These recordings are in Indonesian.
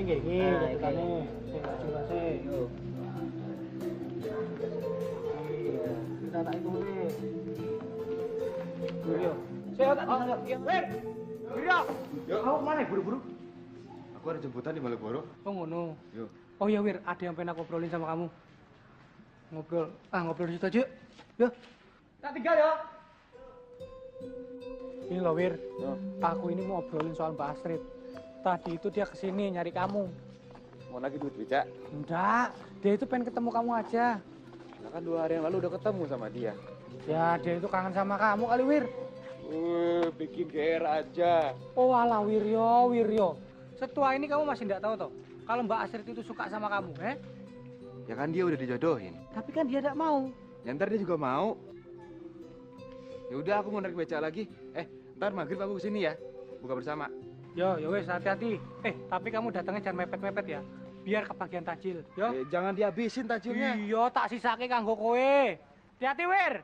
nggih iki ceritane. Sing jelas e. Kita tak iku iki. Yo. Saya tak dengar. Weh. Yo. Yo, kamu kemana buru-buru? Aku ada jemputan di Malioboro. Oh ngono. Yo. Oh iya Wir, ada yang pengen aku obrolin sama kamu. Ngobrol di situ aja. Yo. Tak tinggal ya. Ini loh Wir, aku ini mau obrolin soal Mbak Astrid. Tadi itu dia kesini nyari kamu. Mau lagi duit becak? Enggak, dia itu pengen ketemu kamu aja. Nah, kan 2 hari yang lalu udah ketemu sama dia. Ya, dia itu kangen sama kamu kali Wir. Bikin GR aja. Oh alah Wiryo. Setua ini kamu masih enggak tahu toh kalau Mbak Astrid itu suka sama kamu, Ya kan dia udah dijodohin. Tapi kan dia enggak mau. Ya ntar dia juga mau. Ya udah aku mau narik becak lagi. Ntar maghrib aku kesini ya. Buka bersama. Yo wes hati-hati. Tapi kamu datangnya jangan mepet-mepet ya. Biar kebagian tajil. Yo. Jangan dihabisin tajilnya. Iya, tak sisake kanggo kowe. Hati-hati, Wir.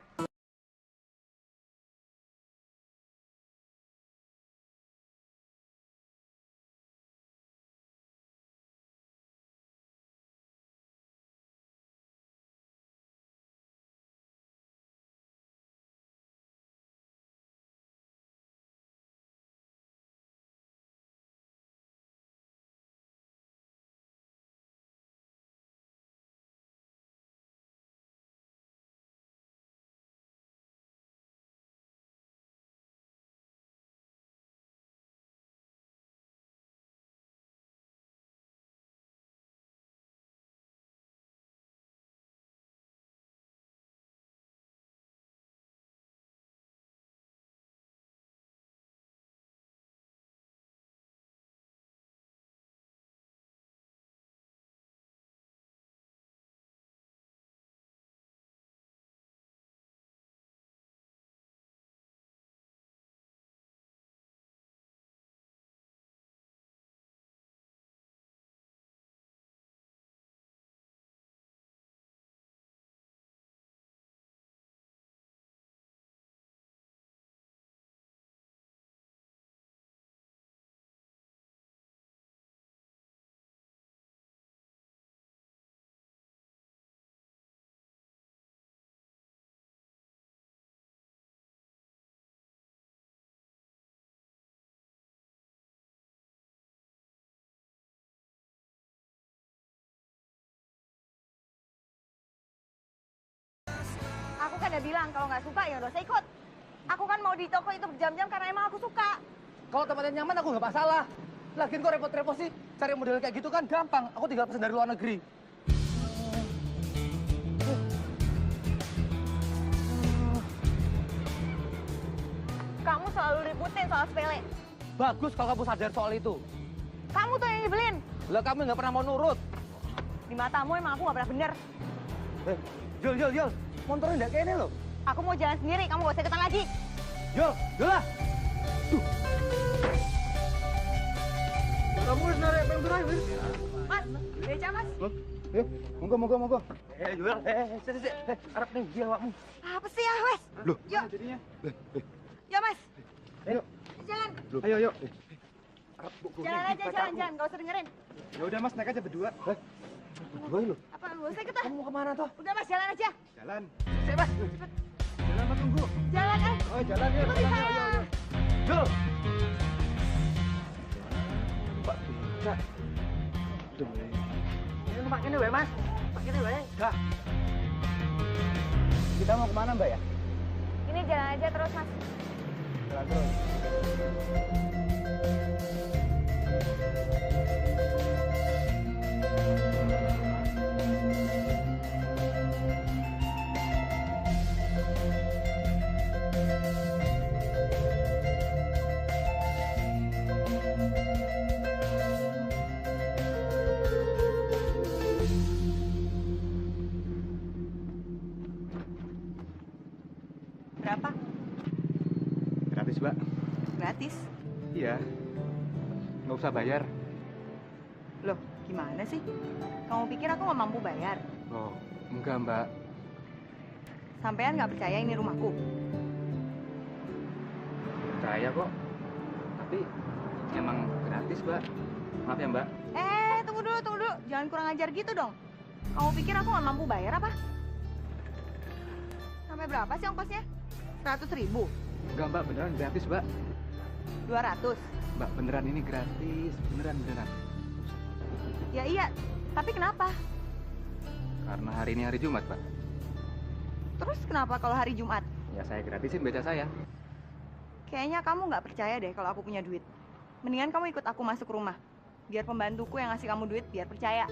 Aku kan udah bilang kalau nggak suka ya udah usah ikut. Aku kan mau di toko itu berjam-jam karena emang aku suka. Kalau tempatnya nyaman aku nggak masalah. Lagian kok repot-repot sih? Cari model kayak gitu kan gampang. Aku tinggal pesan dari luar negeri. Kamu selalu ributin soal sepele. Bagus kalau kamu sadar soal itu. Kamu tuh yang nyebelin. Lah kamu nggak pernah mau nurut. Di matamu emang aku nggak pernah bener. Yul. Motornya nggak kayak ini loh. Aku mau jalan sendiri, kamu gak usah ikutan lagi. Yul lah. Kamu harus narik pengen driver. Mas, beca mas. Yuk, monggo. Yul, Arab nih dia awakmu. Apa sih ya, wes? Loh, Yuk, jadinya. yuk mas. Ayo. Jalan. Loh, ayo. Jalan aja, jalan. Gak usah dengerin. Ya udah Mas, naik aja berdua. Berdua loh. Apa, gak usah ikut ah. Kamu mau kemana toh? Udah mas, jalan aja. Jalan. Cek mas. Jalan Mas, tunggu. Jalan ah. Oh, jalan yuk. Ikuti Jalan, saya. yuk. Yul. Pak Beca. Demi. Ini numpak ini wae mas. Pak ini wae. Dah. Kita mau kemana Mbak ya? Ini jalan aja terus mas. Jalan terus. Berapa? Gratis Mbak. Gratis. Iya. Nggak usah bayar. Loh, gimana sih? Kamu pikir aku nggak mampu bayar? Oh, enggak Mbak. Sampean nggak percaya ini rumahku? Percaya kok. Tapi emang gratis Mbak. Maaf ya Mbak. tunggu dulu. Jangan kurang ajar gitu dong. Kamu pikir aku nggak mampu bayar apa? Sampai berapa sih ongkosnya? 100.000? Enggak mbak, beneran gratis mbak. 200? Mbak beneran ini gratis, beneran. Ya iya, tapi kenapa? Karena hari ini hari Jumat mbak. Terus kenapa kalau hari Jumat? Ya saya gratisin beca saya. Kayaknya kamu nggak percaya deh kalau aku punya duit. Mendingan kamu ikut aku masuk rumah. Biar pembantuku yang ngasih kamu duit, biar percaya.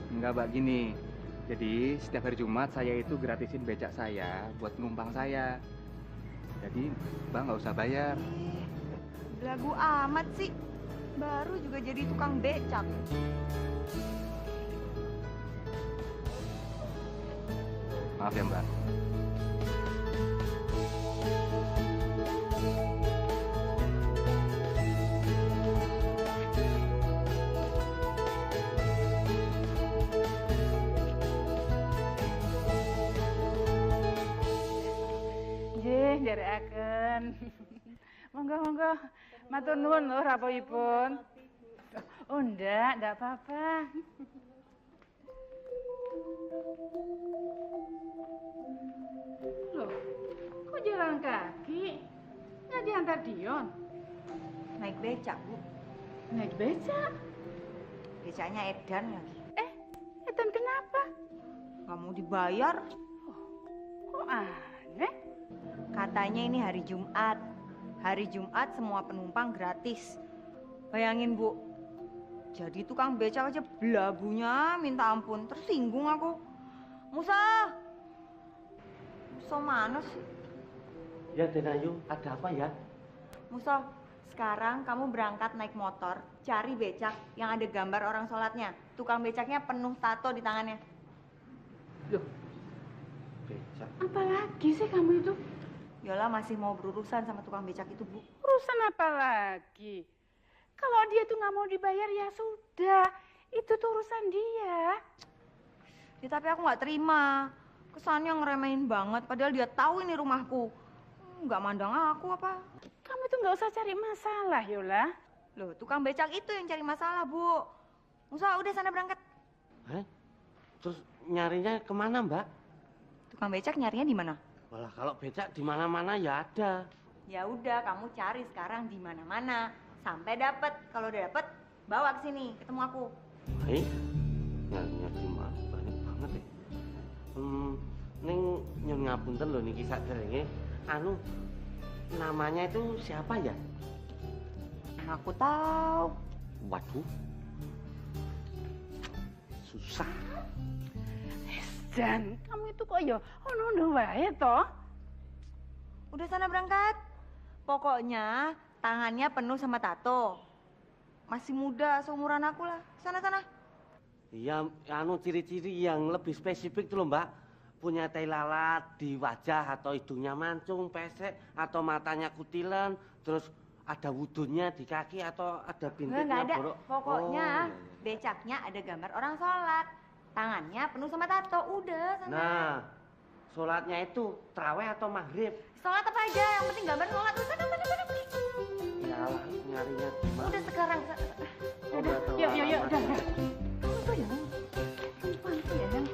Enggak mbak, gini. Jadi setiap hari Jumat saya itu gratisin becak saya buat penumpang saya. Jadi mbak nggak usah bayar. Belagu amat sih. Baru juga jadi tukang becak. Maaf ya mbak. Nggih, nderekaken. Monggo. Matur nuwun lho rapowipun. Oh, ndak apa-apa. Loh, kok jalan kaki? Nggak diantar Dion? Naik becak, Bu. Naik becak? Becaknya edan lagi. Edan kenapa? Nggak mau dibayar. Kok aneh? Katanya ini hari Jumat. Hari Jumat semua penumpang gratis. Bayangin, Bu. Jadi tukang becak aja belagunya minta ampun. Tersinggung aku. Musa! Musa mana sih? Ya, Denayu, ada apa ya? Musa, sekarang kamu berangkat naik motor, cari becak yang ada gambar orang sholatnya. Tukang becaknya penuh tato di tangannya. Becak. Apalagi sih kamu itu? Yola masih mau berurusan sama tukang becak itu, Bu. Urusan apa lagi? Kalau dia tuh nggak mau dibayar ya sudah. Itu tuh urusan dia. Ya tapi aku nggak terima. Kesannya ngeremehin banget, padahal dia tahu ini rumahku. Nggak mandang aku apa. Kamu tuh nggak usah cari masalah, Yola. Loh, tukang becak itu yang cari masalah, Bu. Musa, udah sana berangkat. Terus nyarinya kemana, Mbak? Tukang becak nyarinya di mana? Walah, kalau becak di mana-mana ya ada. Ya udah, kamu cari sekarang di mana-mana sampai dapet. Kalau udah dapet, bawa ke sini, ketemu aku. Baik. Nyarinya di mana? Banyak banget ya. Ning nyun ngapunten lho niki saderenge. Anu namanya itu siapa ya? Aku tahu. Waduh. Susah. Dan kamu itu kok ya ono wae toh? Udah sana berangkat. Pokoknya tangannya penuh sama tato. Masih muda, seumuran aku lah. Sana-sana. Iya, anu ciri-ciri yang lebih spesifik tuh loh, Mbak. Punya tai lalat di wajah atau hidungnya mancung, pesek, atau matanya kutilan, terus ada wudhunya di kaki atau ada bintiknya Nggak ada. borok. Pokoknya Oh, iya. becaknya ada gambar orang sholat. Tangannya penuh sama tato. Udah sana. Nah, sholatnya itu terawih atau maghrib? Sholat apa aja, yang penting gambar sholat. Sana. Iyalah, nyarinya gimana? Udah sekarang. Oh, udah telat Yuk, amat. udah. Kamu tuh ya, perempuan tuh ya, kan?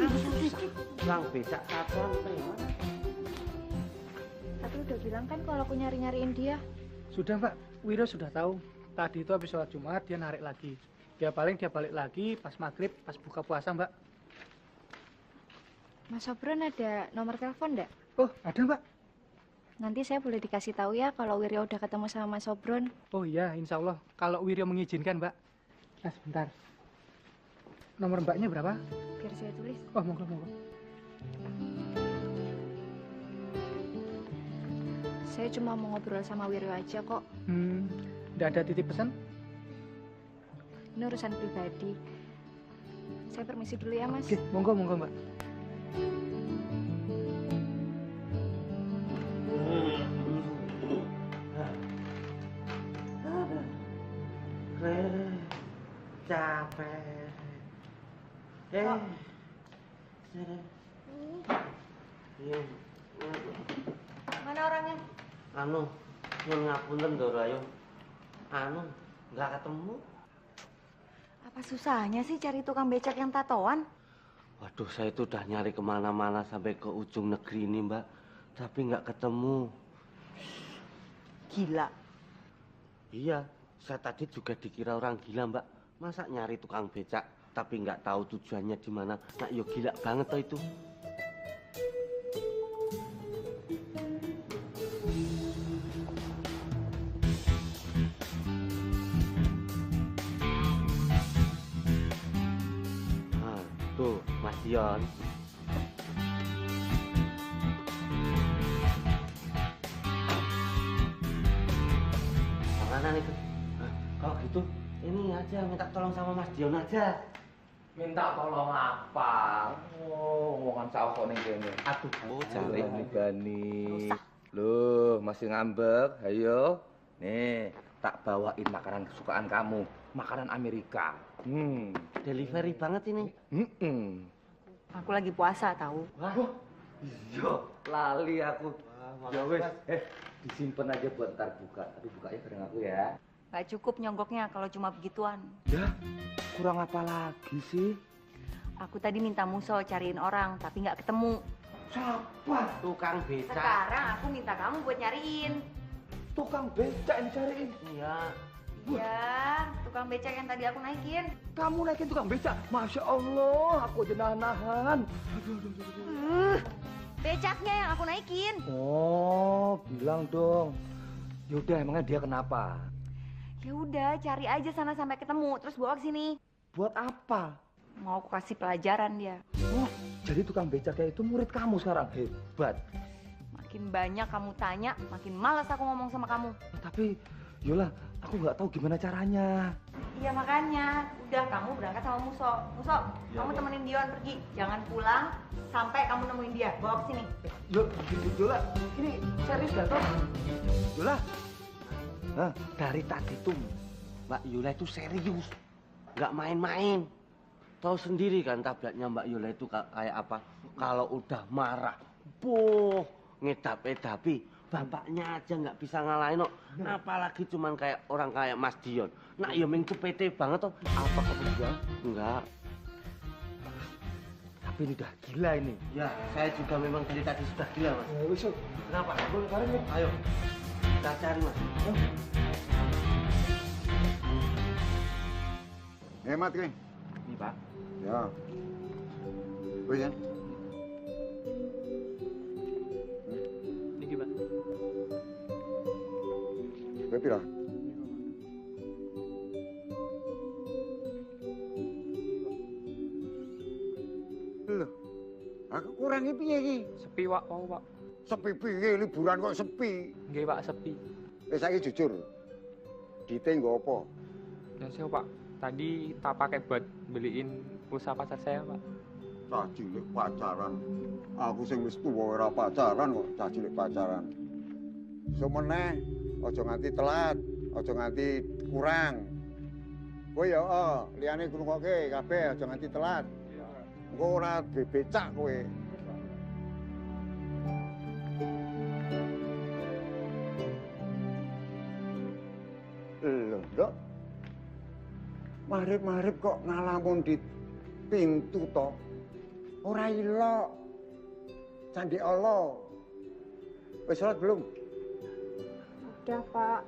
Susah. Bang, becak satuan itu ya mana? Tapi udah bilang kan kalau aku nyari-nyariin dia. Sudah Mbak, Wiro sudah tahu. Tadi itu habis sholat Jumat dia narik lagi. Dia balik lagi pas maghrib, pas buka puasa Mbak. Mas Sobron ada nomor telepon enggak? Oh ada Mbak. Nanti saya boleh dikasih tahu ya kalau Wiryo udah ketemu sama Mas Sobron. Oh iya insya Allah kalau Wiro mengizinkan Mbak. Nah sebentar. Nomor Mbaknya berapa? Biar saya tulis. Oh monggo. Saya cuma mau ngobrol sama Wiryo aja kok. Nggak ada titip pesan? Ini urusan pribadi. Saya permisi dulu ya Mas. Oke, monggo Mbak. Capek. Mana orangnya? Anu, nyun ngapunten Doro ayo. Anu, nggak ketemu. Apa susahnya sih cari tukang becak yang tatoan? Waduh, saya itu udah nyari kemana-mana sampai ke ujung negeri ini, Mbak. Tapi nggak ketemu. Gila. Iya, saya tadi juga dikira orang gila, Mbak. Masa nyari tukang becak tapi nggak tahu tujuannya di mana? Nah, yo gila banget toh itu. Nah, tuh, Mas Dion. Mana itu? Nah, kalau gitu, ini aja minta tolong sama Mas Dion aja. Minta tolong apa? Oh, omongan sawo ning kene. Aduh, oh jare. Bani. Loh, masih ngambek? Ayo. Nih, tak bawain makanan kesukaan kamu. Makanan Amerika. Delivery banget ini. Aku lagi puasa tahu. Wah. Iya, lali aku. Ya wes, disimpen aja buat ntar buka. Tapi bukanya bareng aku ya. Gak cukup nyonggoknya kalau cuma begituan. Ya, kurang apa lagi sih? Aku tadi minta Muso cariin orang, tapi nggak ketemu. Siapa? Tukang becak. Sekarang aku minta kamu buat nyariin. Tukang becak yang cariin. Iya. Iya, tukang becak yang tadi aku naikin. Kamu naikin tukang becak? Masya Allah, aku aja nahan-nahan. Becaknya yang aku naikin. Oh, bilang dong. Yaudah, emangnya dia kenapa? Ya udah, cari aja sana sampai ketemu, terus bawa ke sini. Buat apa? Mau aku kasih pelajaran dia. Oh, jadi tukang becaknya itu murid kamu sekarang? Hebat. Makin banyak kamu tanya, makin malas aku ngomong sama kamu. Ya, tapi, Yola, aku nggak tahu gimana caranya. Iya makanya, udah kamu berangkat sama Muso. Muso, kamu temenin Dion pergi. Jangan pulang sampai kamu nemuin dia. Bawa ke sini. Yola, ini serius gak toh? Yola, dari tadi tuh Mbak Yola itu serius. Nggak main-main. Tahu sendiri kan tabletnya Mbak Yola itu kayak apa? Kalau udah marah, ngedap-edapi. Bapaknya aja nggak bisa ngalahin kok. Apalagi cuman kayak orang kayak Mas Dion. Nah, ya ming pete banget toh. apa kamu bilang? Enggak. Tapi ini udah gila ini. Ya, saya juga memang dari tadi sudah gila, Mas. Wis, Kenapa? boleh bareng ya? Ayo, kita cari, Mas. Hemat, Kring. Ini Pak. Ya. Wis ya. Niki, Pak. Kowe pira? Lho. Aku kurangi piye iki? Sepi, Pak, mau, Pak. Sepi piye liburan kok sepi? Nggih, Pak, sepi. Saiki jujur. Dite nggo apa? Dan saya, Pak, tadi tak pakai buat beliin pulsa pacar saya, Pak. Cah cilik pacaran. Aku sing wis tuwa ora pacaran kok cah cilik pacaran. Semeneh aja nganti telat, aja nganti kurang. Kowe ya liyane ngrungokke kabeh aja nganti telat. Engko ora becak kowe. Lho, Nduk. Marip-marip kok ngalamun di pintu to. Ora ilok. Candi Allah. Wis salat belum? Udah, Pak.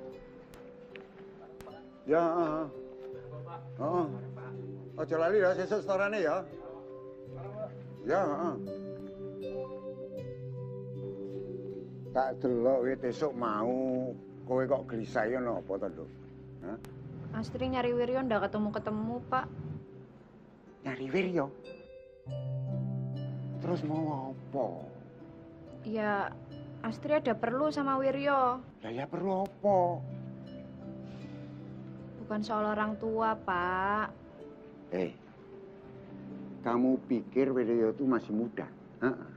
Ya, heeh. Aja lali ya sesuk setorane ya. Ya, heeh. Tak delok wit esuk mau kowe kok gelisah ya napa to, Nduk? Hah? Astri nyari Wiryo ndak ketemu-ketemu, Pak. Nyari Wiryo. Terus mau apa? Ya, Astri ada perlu sama Wiryo. Lah ya perlu apa? Bukan soal orang tua, Pak. Kamu pikir Wiryo itu masih muda? Heeh.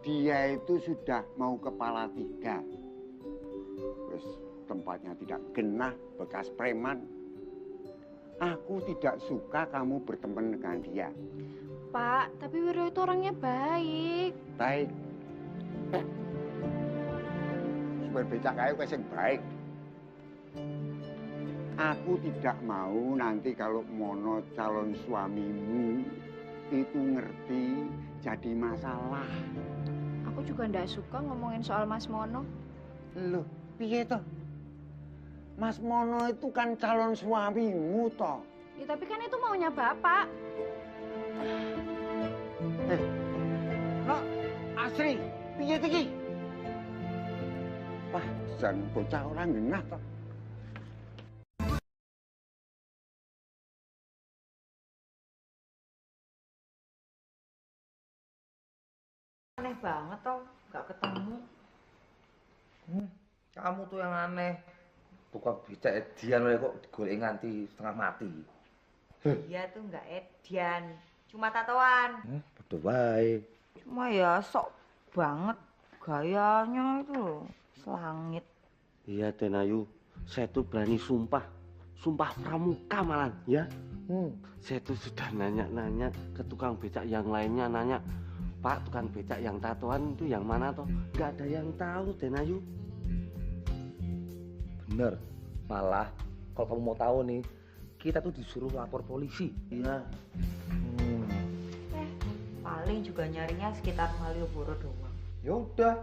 Dia itu sudah mau kepala 3. Wis tempatnya tidak genah, bekas preman. Aku tidak suka kamu berteman dengan dia. Pak, tapi Wiryo itu orangnya baik. Baik. Supir becak kae kowe sing baik. Aku tidak mau nanti kalau Mono calon suamimu itu ngerti jadi masalah. Aku juga ndak suka ngomongin soal Mas Mono. Loh, piye toh? Mas Mono itu kan calon suamimu toh. Ya tapi kan itu maunya Bapak. Loh, Asri, piye iki? Wah, jan bocah orang genah toh. Aneh banget toh, nggak ketemu. Kamu tuh yang aneh. Tukang becak Edian kok digolek nganti setengah mati. Dia tuh nggak edian, cuma tatoan. Padha wae. Cuma ya sok banget gayanya itu loh, selangit. Iya Den Ayu, saya tuh berani sumpah pramuka malah ya. Saya tuh sudah nanya-nanya ke tukang becak yang lainnya, nanya, Pak, tukang becak yang tatoan itu yang mana toh? Gak ada yang tahu Den Ayu. Bener. Malah kalau kamu mau tahu nih, kita tuh disuruh lapor polisi. Iya. Paling juga nyarinya sekitar Malioboro doang. Ya udah,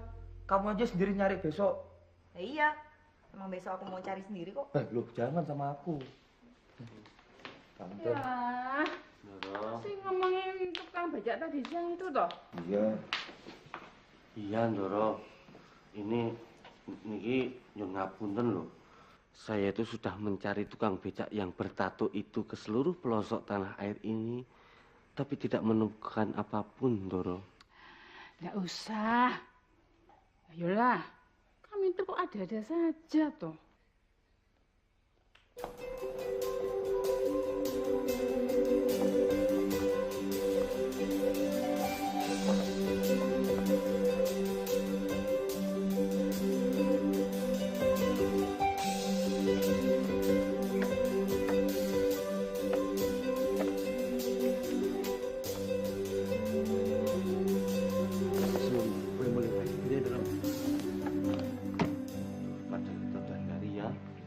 kamu aja sendiri nyari besok. Iya, emang besok aku mau cari sendiri kok. Loh, jangan sama aku. Tante. Ya, Ndoro. si ngomongin tukang becak tadi siang itu toh. Iya. Iya Ndoro. Ini niki nyun ngapunten loh. Saya itu sudah mencari tukang becak yang bertato itu ke seluruh pelosok tanah air ini, tapi tidak menemukan apapun, Ndoro. Nggak usah. Ayolah, kami itu kok ada-ada saja toh.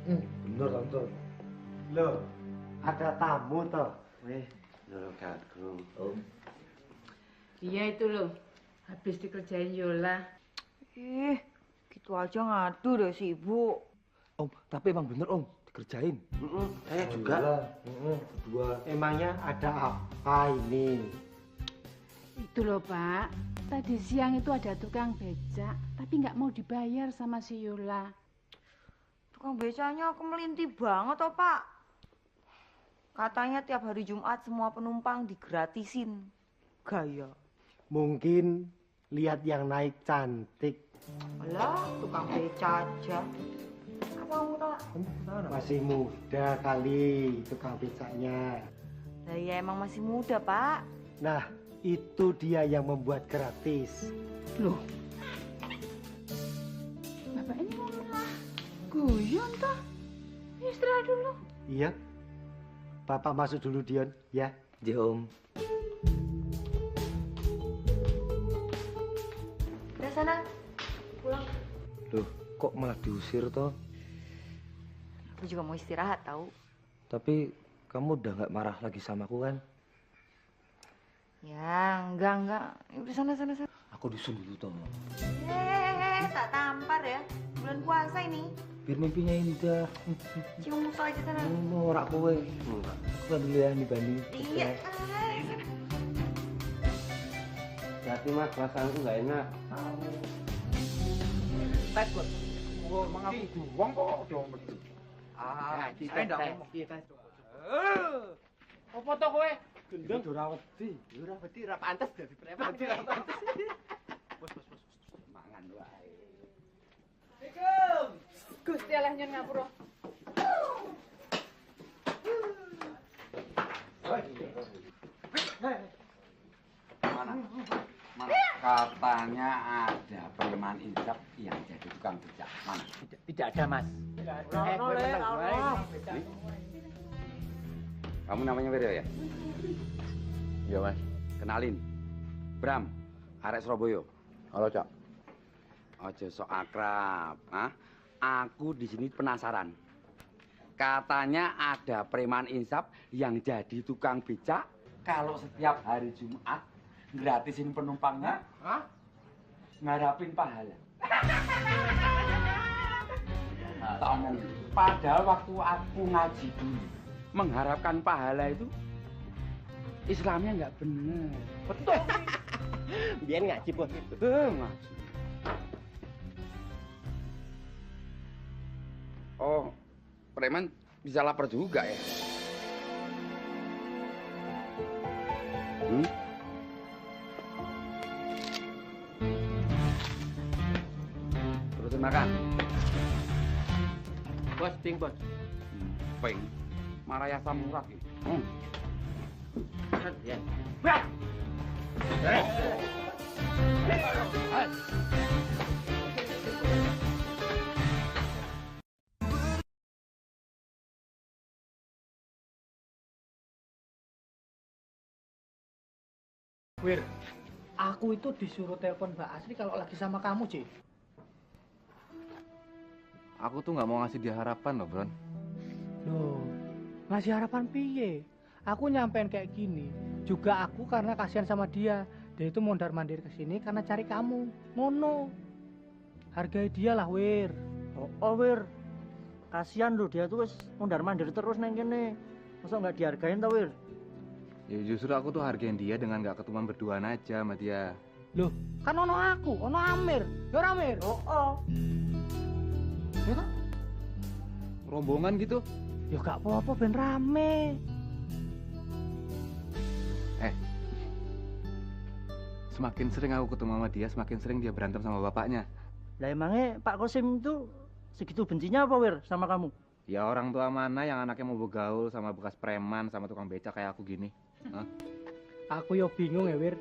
Bener, Tante. Loh, ada tamu toh? Weh, Ndoro Gagung. Iya itu loh, habis dikerjain Yola. Ih, gitu aja ngadu deh si ibu. Om, tapi emang bener Om, dikerjain. Saya juga. Berdua. Emangnya ada apa ini? Itu loh Pak, tadi siang itu ada tukang becak, tapi nggak mau dibayar sama si Yola. Tukang becanya aku melinti banget toh Pak. Katanya tiap hari Jumat semua penumpang digratisin. Gaya. Mungkin lihat yang naik cantik. Alah, tukang beca aja. Apa kamu tak? Masih muda kali tukang becaknya. Lah ya emang masih muda Pak. Nah, itu dia yang membuat gratis. Loh, Bapak ini mau malah guyon toh? Istirahat dulu. Iya. Bapak masuk dulu Dion, ya. Iya Om. Udah sana, pulang. Loh, kok malah diusir toh? Aku juga mau istirahat tahu. Tapi kamu udah nggak marah lagi sama aku kan? Ya, enggak. Udah sana. Aku disuruh dulu toh. Tak tampar ya. Bulan puasa ini. Biar mimpinya indah. Cium musuh aja sana. Norak kowe. Aku kan dulu ya nih Bani. Iya. Hati Mas, perasaanku nggak enak. Tes buat. Oh, emang aku doang kok dong. Ah, saya ndak ngomong. Apa to kowe? Gendeng ora wedi. Ora wedi ora pantes dadi preman. Ora pantes. Bos. Mangan wae. Assalamualaikum. Gusti Allah nyun ngapura. Mana? Katanya ada preman insap yang jadi tukang becak. Mana? Tidak ada, Mas. Kamu namanya Wiryo ya? Iya Mas. Kenalin, Bram, arek Surabaya. Halo Cak. Ojo sok akrab, ah? Aku di sini penasaran. Katanya ada preman insaf yang jadi tukang becak kalau setiap hari Jumat gratisin penumpangnya, ngarapin pahala. Tak omong. Padahal waktu aku ngaji dulu, mengharapkan pahala itu Islamnya nggak bener. Betul. Biar ngaji bos. Ngaji. Oh, preman bisa lapar juga ya? Terusin makan. Bos, ping bos. Peng. Marah asam urat gitu. Ya. Wir, aku itu disuruh telepon Mbak Asri kalau lagi sama kamu, Ci. Aku tuh nggak mau ngasih dia harapan loh, Bron. Loh, ngasih harapan piye? Aku nyampein kayak gini. Juga aku karena kasihan sama dia. Dia itu mondar-mandir ke sini karena cari kamu. Ngono. Hargai dia lah, Wir. Oh, Wir. Kasihan loh dia tuh wis mondar-mandir terus neng kene. Masa nggak dihargain tau, Wir? Ya justru aku tuh hargain dia dengan nggak ketemuan berduaan aja sama dia. Loh, kan ono aku, ono Amir. Ya ora, Amir? Oh. Ya kan? Rombongan gitu. Ya gak apa-apa ben rame. Semakin sering aku ketemu sama dia, semakin sering dia berantem sama bapaknya. Lah emangnya Pak Kosim itu segitu bencinya apa, Wir, sama kamu? Ya orang tua mana yang anaknya mau bergaul sama bekas preman sama tukang becak kayak aku gini? Hah? Aku yo bingung ya, Wir.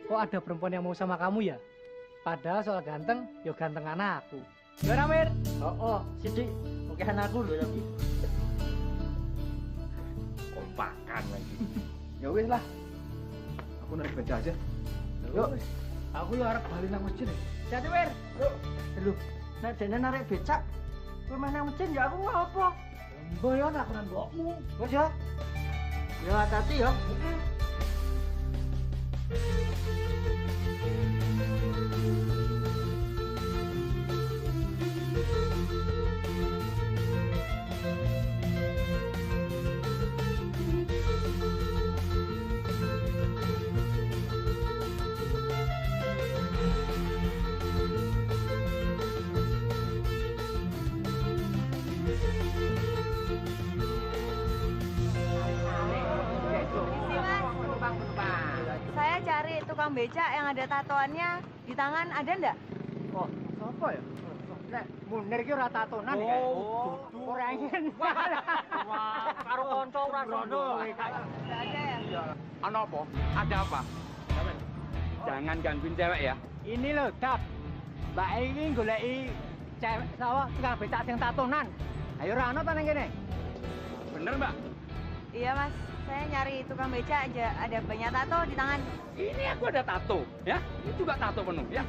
Kok ada perempuan yang mau sama kamu ya? Padahal soal ganteng, yo ganteng anakku. Ya, Wir? Oh, Sidik. Oke, anakku loh tapi. Kompakan lagi. Ya wis lah. Aku narik becak aja. Yuk, aku yo arep bali nang masjid. Jadi, Wir. Yuk. Lho, nek dene narik becak, kowe meh nang mesin ya aku ngopo? Mbok yo nak nang mbokmu. Wes ya. Ya hati-hati ya. Saya cari tukang becak yang ada tatoannya di tangan, ada ndak? Oh, sapa ya? Nek Munir ki ora tatonan iki. Oh, ora ingin. Wah, karo kanca ora sono. Nggak ada ya? Ano apa? Ada apa? Jangan gangguin cewek ya. Ini lho, Dap. Mbak iki goleki cewek sawah tukang becak sing tatonan. Ayo ora ana ta ning kene? Bener, Mbak? Iya mas, saya nyari tukang becak aja ada banyak tato di tangan. Ini aku ada tato, ya. Ini juga tato penuh, ya.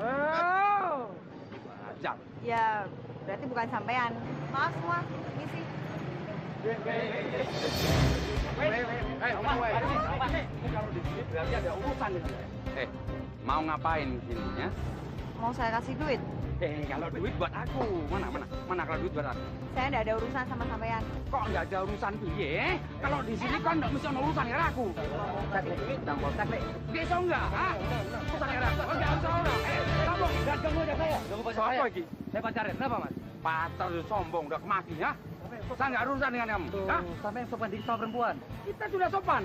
Oh, wajar. Ya berarti bukan sampean. Maaf semua, misi. Kalau di sini berarti ada urusan di sini. Mau ngapain di sini, ya? Mau saya kasih duit? Kalau duit buat aku. Mana kalau duit buat aku? Saya nggak ada urusan sama sampean. Kok nggak ada urusan piye? Kalau di sini kan nggak mesti ada urusan dengan aku. Bang Polsek, Lek. Bisa enggak? Hah? Urusan dengan aku. Enggak usah orang. Kamu nggak ganggu aja saya. Ganggu pacar saya. Apa lagi? Saya pacarin. Kenapa, Mas? Pacar itu sombong, udah kemaki, ya? Saya nggak urusan dengan kamu. Hah? Sampai sopan dikit sama perempuan. Kita sudah sopan.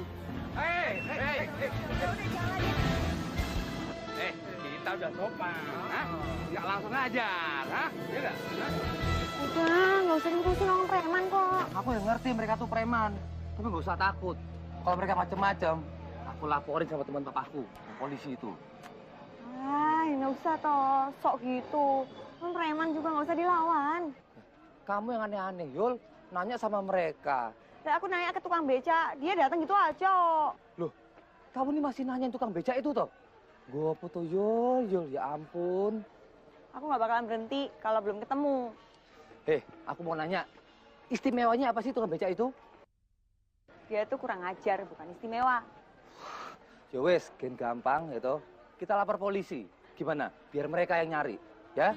Kita udah sopan. Hah? Nggak langsung ajar. Hah? Iya nggak? Udah, nggak usah ngurusin orang preman kok. Aku yang ngerti mereka tuh preman. Tapi nggak usah takut. Kalau mereka macem-macem, aku laporin sama teman papaku, polisi itu. Ah, nggak usah toh, sok gitu. Kan preman juga nggak usah dilawan. Kamu yang aneh-aneh, Yul. Nanya sama mereka. Ya, aku nanya ke tukang becak, dia datang gitu aja. Loh, kamu nih masih nanyain tukang becak itu toh? Gue tuh, Yul, ya ampun. Aku nggak bakalan berhenti kalau belum ketemu. Aku mau nanya, istimewanya apa sih tukang becak itu? Dia tuh kurang ajar, bukan istimewa. Ya wes, gen gampang gitu. Kita lapor polisi. Gimana? Biar mereka yang nyari, ya?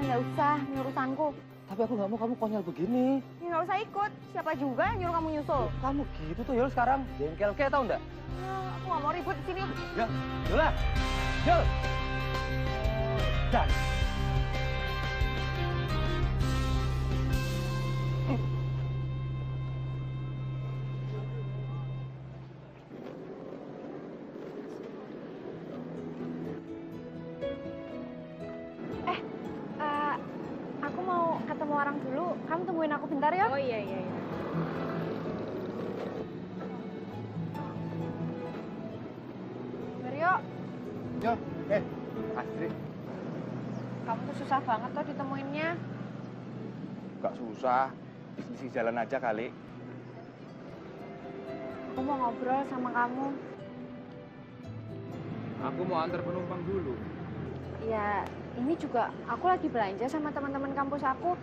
Nggak usah, ini urusanku. Tapi aku nggak mau kamu konyol begini. Ya nggak usah ikut. Siapa juga yang nyuruh kamu nyusul? Kamu gitu tuh Yul sekarang. Jengkel kayak tau nggak? Aku nggak mau ribut di sini. Ya, Yola. Yul. Dan. Aku mau ketemu orang dulu. Kamu tungguin aku bentar ya? Oh iya. Mario, Yo, Astrid. kamu tuh susah banget tuh ditemuinnya. Gak susah. Di jalan aja kali. Aku mau ngobrol sama kamu. Aku mau antar penumpang dulu. Ya, ini juga aku lagi belanja sama teman-teman kampus aku.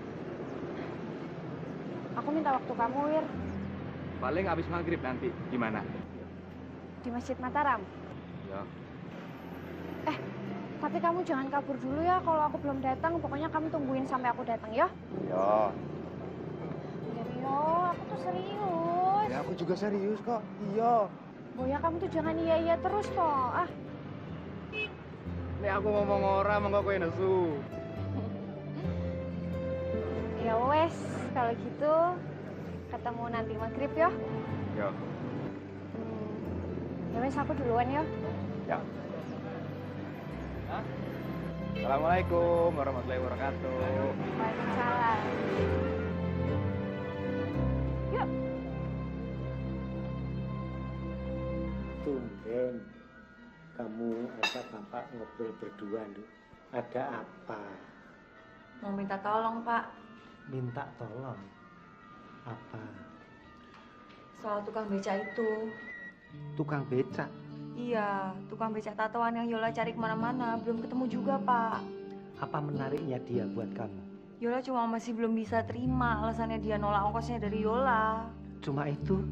Aku minta waktu kamu, Wir. Paling habis maghrib nanti. Gimana? Di Masjid Mataram. Ya. Tapi kamu jangan kabur dulu ya kalau aku belum datang. Pokoknya kamu tungguin sampai aku datang ya. Ya. Rio, aku tuh serius. Ya aku juga serius kok. Iya. Boya, kamu tuh jangan iya-iya terus toh. Nek aku ngomong ora monggo kowe nesu. Ya wes, kalau gitu ketemu nanti maghrib ya. Ya. Ya wes, aku duluan ya. Ya. Assalamualaikum warahmatullahi wabarakatuh. Waalaikumsalam. Yuk. Tumben kamu ajak bapak ngobrol berdua lu. Ada apa? Mau minta tolong, Pak. Minta tolong. Apa? Soal tukang beca itu. Tukang becak. Iya, tukang becak tatoan yang Yola cari kemana-mana. Belum ketemu juga, Pak. Apa menariknya dia buat kamu? Yola cuma masih belum bisa terima alasannya dia nolak ongkosnya dari Yola. Cuma itu?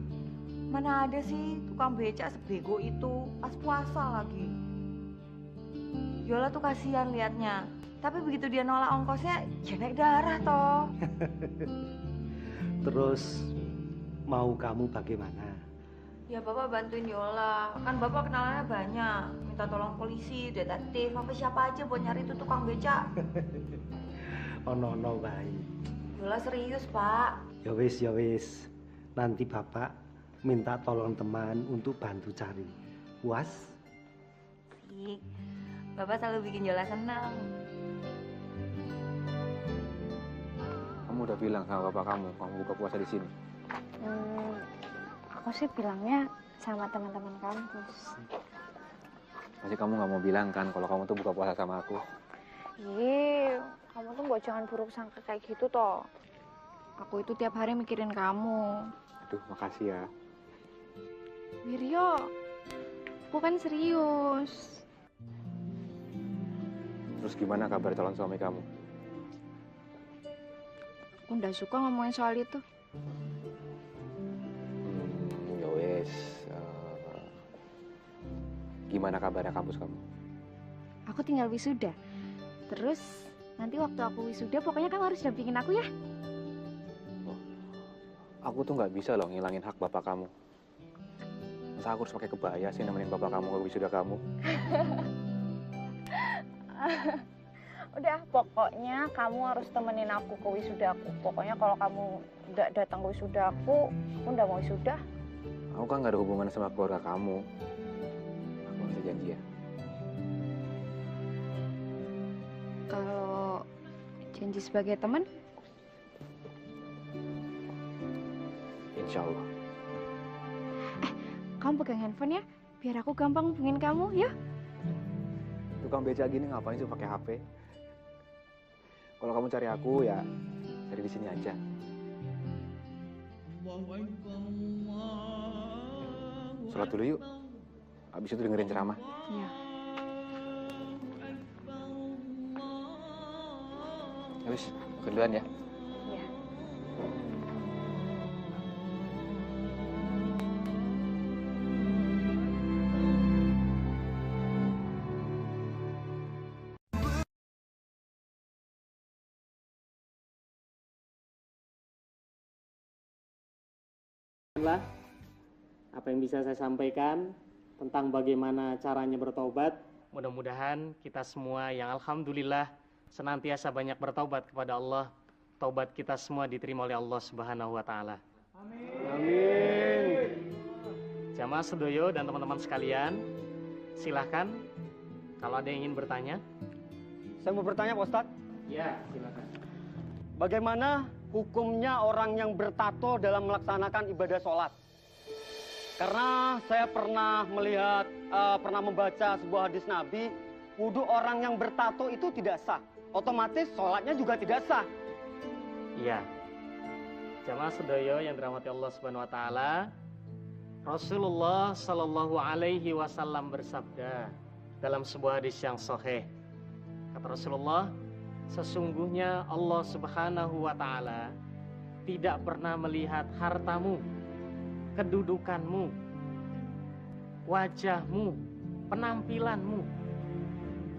Mana ada sih tukang becak sebego itu, pas puasa lagi. Yola tuh kasihan liatnya. Tapi begitu dia nolak ongkosnya, ya naik darah toh. Terus mau kamu bagaimana? Ya Bapak bantuin Yola, kan Bapak kenalannya banyak. Minta tolong polisi, detektif, apa siapa aja buat nyari itu tukang becak. No baik. Yola serius, Pak. Ya wis. Nanti bapak minta tolong teman untuk bantu cari. Puas? Sik. Bapak selalu bikin Yola senang. Kamu udah bilang sama bapak kamu buka puasa di sini. Aku sih bilangnya sama teman-teman kampus. Pasti kamu nggak mau bilang kan kalau kamu tuh buka puasa sama aku. Iya, kamu tuh nggak jangan buruk sangka kayak gitu toh. Aku itu tiap hari mikirin kamu. Aduh, makasih ya. Wiryo, aku kan serius. Terus gimana kabar calon suami kamu? Aku nggak suka ngomongin soal itu. Ya wes. Gimana kabarnya kampus kamu? Aku tinggal wisuda. Terus nanti waktu aku wisuda, pokoknya kamu harus dampingin aku ya. Aku tuh nggak bisa loh ngilangin hak bapak kamu. Masa aku harus pakai kebaya sih nemenin bapak kamu ke wisuda kamu? Udah, pokoknya kamu harus temenin aku ke wisuda aku. Pokoknya kalau kamu nggak datang ke wisuda aku nggak mau wisuda. Aku kan nggak ada hubungan sama keluarga kamu. Aku masih janji ya. Kalau janji sebagai teman, Insya Allah. Kamu pegang handphone ya, biar aku gampang hubungin kamu, ya. Tukang beca gini ngapain sih pakai HP? Kalau kamu cari aku ya dari di sini aja. Sholat dulu yuk. Habis itu dengerin ceramah. Iya. Habis, ke duluan ya. Iya. Lah, apa yang bisa saya sampaikan tentang bagaimana caranya bertaubat. Mudah-mudahan kita semua yang alhamdulillah senantiasa banyak bertaubat kepada Allah, taubat kita semua diterima oleh Allah Subhanahu wa taala. Amin. Jamaah sedoyo dan teman-teman sekalian, silahkan kalau ada yang ingin bertanya. Saya mau bertanya, Pak Ustadz. Ya, silakan. Bagaimana hukumnya orang yang bertato dalam melaksanakan ibadah sholat? Karena saya pernah melihat, pernah membaca sebuah hadis Nabi, wudhu orang yang bertato itu tidak sah. Otomatis sholatnya juga tidak sah. Iya. Jamaah sedoyo yang dirahmati Allah Subhanahu wa taala, Rasulullah Shallallahu alaihi wasallam bersabda dalam sebuah hadis yang sahih. Kata Rasulullah, sesungguhnya Allah Subhanahu wa taala tidak pernah melihat hartamu, kedudukanmu, wajahmu, penampilanmu.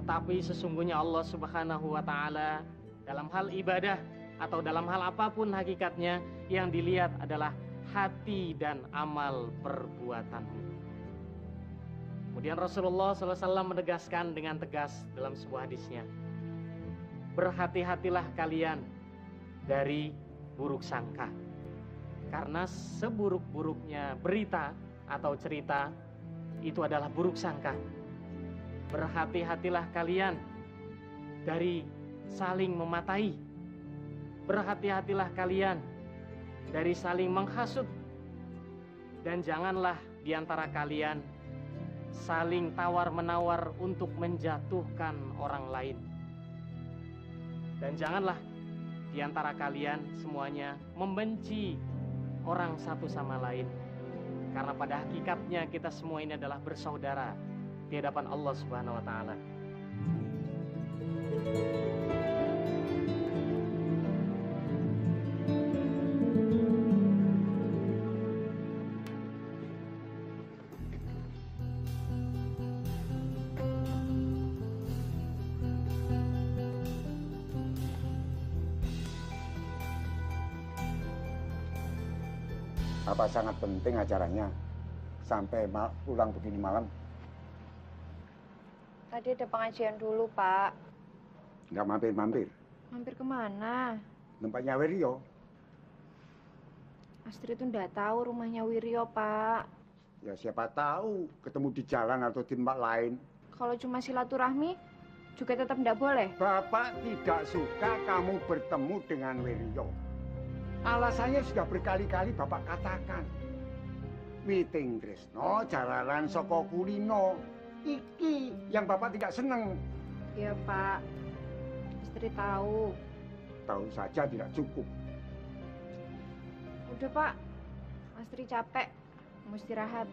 Tetapi sesungguhnya Allah Subhanahu wa taala dalam hal ibadah atau dalam hal apapun hakikatnya yang dilihat adalah hati dan amal perbuatanmu. Kemudian Rasulullah SAW menegaskan dengan tegas dalam sebuah hadisnya, berhati-hatilah kalian dari buruk sangka. Karena seburuk-buruknya berita atau cerita itu adalah buruk sangka. Berhati-hatilah kalian dari saling mematai. Berhati-hatilah kalian dari saling menghasut. Dan janganlah di antara kalian saling tawar-menawar untuk menjatuhkan orang lain. Dan janganlah di antara kalian semuanya membenci orang satu sama lain. Karena pada hakikatnya kita semua ini adalah bersaudara di hadapan Allah Subhanahu wa taala. Apa sangat penting acaranya sampai pulang begini malam? Tadi ada pengajian dulu, Pak. Nggak mampir-mampir? Mampir kemana? Tempatnya Wiryo. Astrid itu nggak tahu rumahnya Wiryo, Pak. Ya siapa tahu ketemu di jalan atau di tempat lain. Kalau cuma silaturahmi, juga tetap nggak boleh. Bapak tidak suka kamu bertemu dengan Wiryo. Alasannya sudah berkali-kali Bapak katakan. Witing Tresno, jalanan soko kulino. Iki yang Bapak tidak seneng. Iya, Pak. Astrid tahu. Tahu saja tidak cukup. Udah, Pak. Astrid capek. Mau istirahat.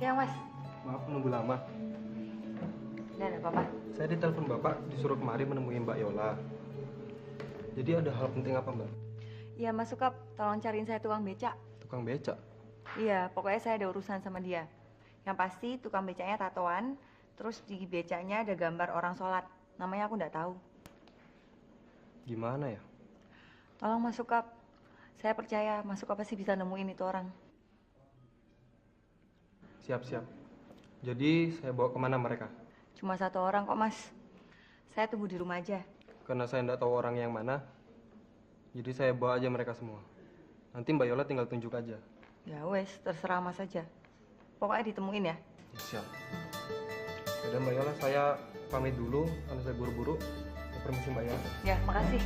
Siang, Mas. Maaf menunggu lama. Nggak ada apa-apa. Saya ditelepon Bapak disuruh kemari menemui Mbak Yola. Jadi ada hal penting apa, Mbak? Iya, Mas Sukap, tolong cariin saya tukang becak. Tukang becak? Iya, pokoknya saya ada urusan sama dia. Yang pasti tukang becaknya tatoan, terus di becaknya ada gambar orang sholat. Namanya aku nggak tahu. Gimana ya? Tolong Mas Sukap. Saya percaya Mas Sukap pasti bisa nemuin itu orang. Siap-siap. Jadi saya bawa kemana mereka? Cuma satu orang kok, Mas. Saya tunggu di rumah aja. Karena saya nggak tahu orang yang mana, jadi saya bawa aja mereka semua. Nanti Mbak Yola tinggal tunjuk aja. Ya wes, terserah Mas aja. Pokoknya ditemuin ya. Siap. Udah Mbak Yola, saya pamit dulu karena saya buru-buru. Saya permisi Mbak Yola. Ya, makasih.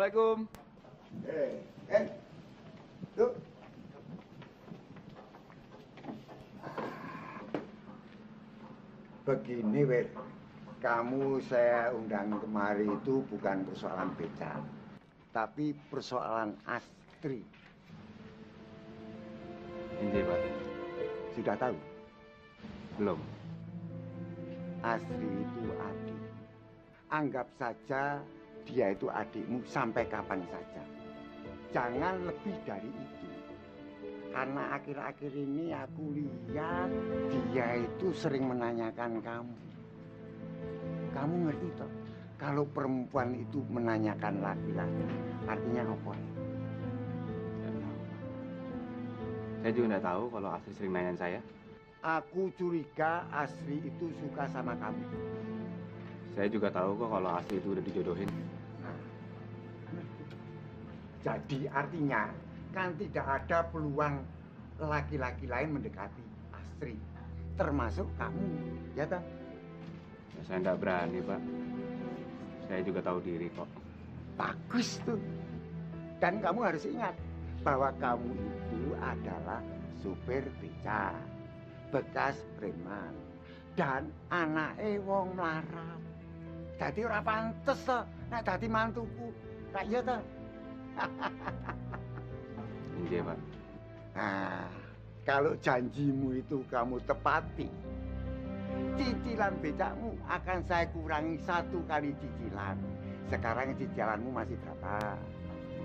Assalamualaikum. Tuh. Begini, Wir. Kamu saya undang kemari itu bukan persoalan beca, tapi persoalan Astri. Ini, Pak. Sudah tahu? Belum. Astri itu adik. Anggap saja dia itu adikmu sampai kapan saja. Jangan lebih dari itu. Karena akhir-akhir ini aku lihat dia itu sering menanyakan kamu. Kamu ngerti toh? Kalau perempuan itu menanyakan laki-laki, artinya apa ya? Saya juga nggak tahu kalau Astri sering nanyain saya. Aku curiga Astri itu suka sama kamu. Saya juga tahu kok kalau Astri itu udah dijodohin. Jadi artinya kan tidak ada peluang laki-laki lain mendekati Astri, termasuk kamu, ya toh? Ya, saya nggak berani, Pak. Saya juga tahu diri kok. Bagus tuh. Dan kamu harus ingat bahwa kamu itu adalah supir beca, bekas preman, dan anake wong melarat. Jadi ora pantes toh nek dadi mantuku. Kak iya toh? Iya, Pak. Nah, kalau janjimu itu kamu tepati, cicilan becakmu akan saya kurangi 1 kali cicilan. Sekarang cicilanmu masih berapa?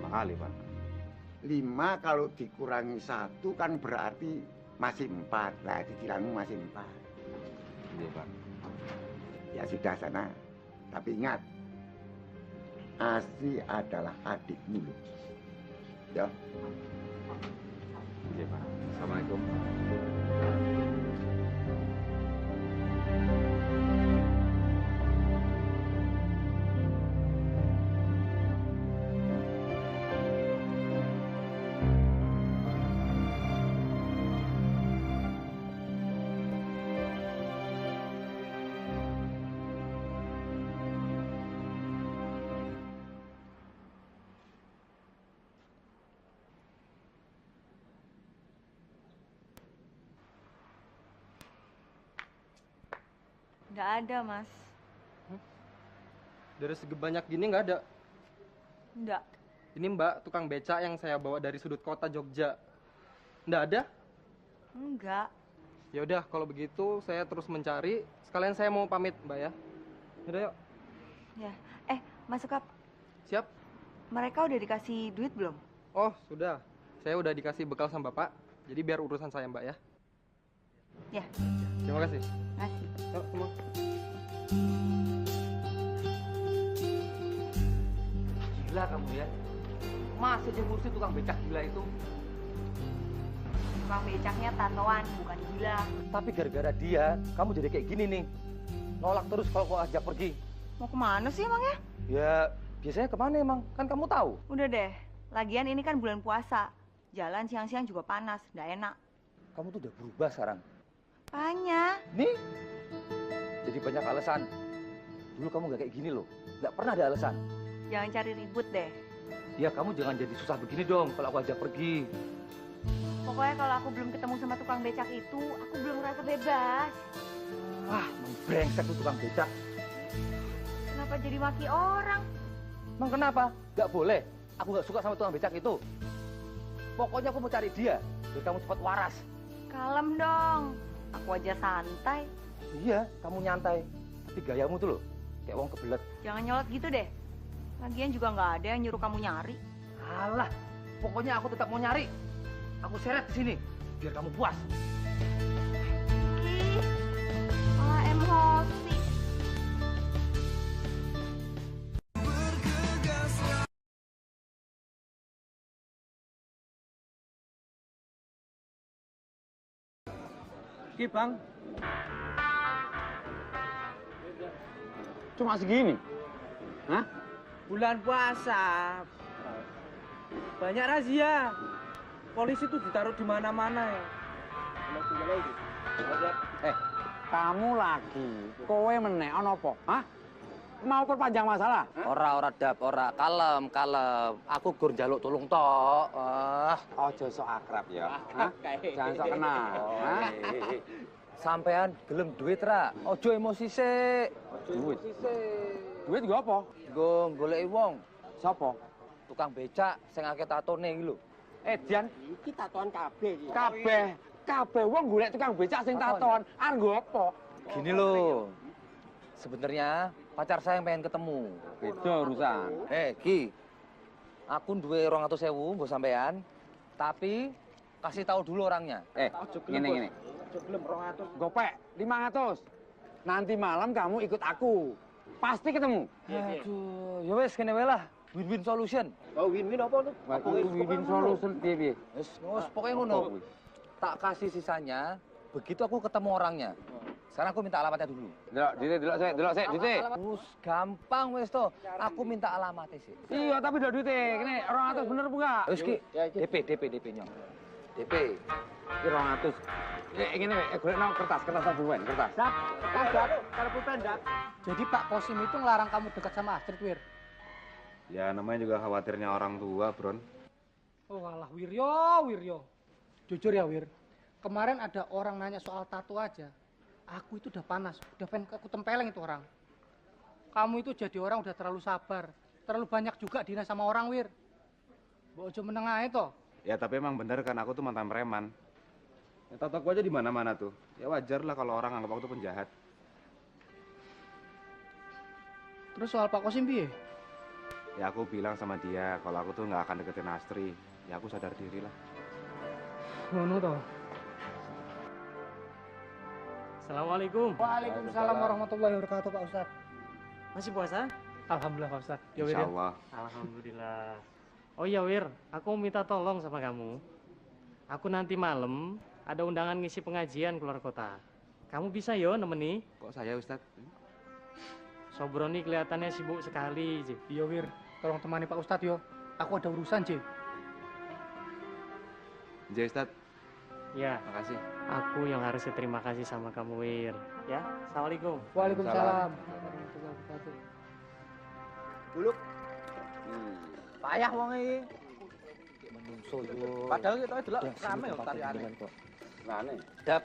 5 kali, Pak. 5 kalau dikurangi 1 kan berarti masih 4. Nah, cicilanmu masih 4. Iya, Pak. Ya sudah sana. Tapi ingat, Astri adalah adikmu loh. Ya. Iya, Pak. Assalamualaikum. Nggak ada, Mas. Dari segi banyak gini nggak ada. Nggak. Ini Mbak, tukang beca yang saya bawa dari sudut kota Jogja. Nggak ada? Enggak. Ya udah, kalau begitu saya terus mencari. Sekalian saya mau pamit, Mbak ya. Udah yuk. Ya. Mas Sukap. Siap. Mereka udah dikasih duit belum? Oh, sudah. Saya udah dikasih bekal sama Bapak. Jadi biar urusan saya, Mbak ya. Ya. Terima kasih. Makasih. Yuk, semua. Gila kamu ya. Masih aja ngurusin tukang becak gila itu. Tukang becaknya tatoan, bukan gila. Tapi gara-gara dia, kamu jadi kayak gini nih. Nolak terus kalau kau ajak pergi. Mau kemana sih emangnya? Ya, biasanya kemana emang? Kan kamu tahu. Udah deh. Lagian ini kan bulan puasa. Jalan siang-siang juga panas, nggak enak. Kamu tuh udah berubah sekarang. Apanya? Nih, jadi banyak alasan. Dulu kamu gak kayak gini loh. Gak pernah ada alasan. Jangan cari ribut deh. Ya kamu jangan jadi susah begini dong kalau aku ajak pergi. Pokoknya kalau aku belum ketemu sama tukang becak itu, aku belum merasa bebas. Ah, brengsek tuh tukang becak. Kenapa jadi maki orang? Emang kenapa? Gak boleh. Aku gak suka sama tukang becak itu. Pokoknya aku mau cari dia, biar kamu cepat waras. Kalem dong. Aku aja santai. Iya, kamu nyantai. Tapi gayamu tuh loh, kayak wong kebelet. Jangan nyolot gitu deh. Lagian juga nggak ada yang nyuruh kamu nyari. Alah, pokoknya aku tetap mau nyari. Aku seret ke sini, biar kamu puas. Ih, malah emosi. Ki Bang. Cuma segini? Hah? Bulan puasa. Banyak razia. Polisi tuh ditaruh di mana-mana ya. Kamu lagi. Kowe meneh ana apa? Hah? mau perpanjang masalah? Ora Dap, ora. Kalem. Aku gur njaluk tulung tok. Ojo sok akrab ya. Jangan sok kenal. Sampean gelem duit ra? Ojo emosi sik. Duit. Duit nggo apa? Nggo goleki wong. Sapa? Tukang becak sing akeh tatone iki lho. Dian, iki tatoan kabeh iki. Kabeh wong golek tukang becak sing tatoan. Arep nggo apa? Gini loh. Sebenarnya pacar saya yang pengen ketemu. Beda urusan. Ki. Aku duwe 200.000 nggo sampean. Tapi kasih tahu dulu orangnya. Ngene. Ojo gelem 200. Gopek 500. Nanti malam kamu ikut aku. Pasti ketemu. Aduh, ya wes kene wae lah. Win-win solution. Oh, win-win apa tuh? Win-win solution piye? Wes pokoknya ngono. Tak kasih sisanya begitu aku ketemu orangnya. Sekarang aku minta alamatnya dulu. Delok sik, Dite. Wes gampang wes to. Aku minta alamatnya sih. Iya, tapi ndak duite. Kene 200 bener apa enggak? Wes Ki, DP-nya. DP. Ki 200. Ngene golekno kertas pulpen, kertas. Dap, kalau pulpen, Dap. Jadi Pak Kosim itu ngelarang kamu dekat sama Astrid, Wir? Ya namanya juga khawatirnya orang tua, Bron. Oh alah, Wiryo. Jujur ya, Wir. Kemarin ada orang nanya soal tato aja. Aku itu udah panas, udah pengen aku tempeleng itu orang. Kamu itu jadi orang udah terlalu sabar. Terlalu banyak juga dina sama orang, Wir. Mbok ojo meneng ae to. Ya tapi emang bener kan aku tuh mantan preman. Ya, tatoku aja di mana-mana tuh. Ya wajar lah kalau orang anggap aku tuh penjahat. Terus soal Pak Kosim piye? Ya aku bilang sama dia kalau aku tuh nggak akan deketin Astri. Ya aku sadar diri lah. Ngono toh. Assalamualaikum. Waalaikumsalam warahmatullahi wabarakatuh, Pak Ustadz. Masih puasa? Alhamdulillah, Pak Ustadz. Ya, Wir. Insyaallah. Alhamdulillah. Oh iya, Wir. Aku minta tolong sama kamu. Aku nanti malam ada undangan ngisi pengajian keluar kota. Kamu bisa yo nemeni? Kok saya, Ustadz? Sobroni kelihatannya sibuk sekali, Ji. Iya, Wir. Tolong temani Pak Ustadz yo. Aku ada urusan, Ji. Jai, Ustadz. Ya. Makasih. Aku yang harus terima kasih sama kamu, Wir. Ya, Assalamualaikum. Waalaikumsalam. Buluk. Payah wong iki. Menungso yo. Padahal kita delok rame kok tariane. Rame. Dap.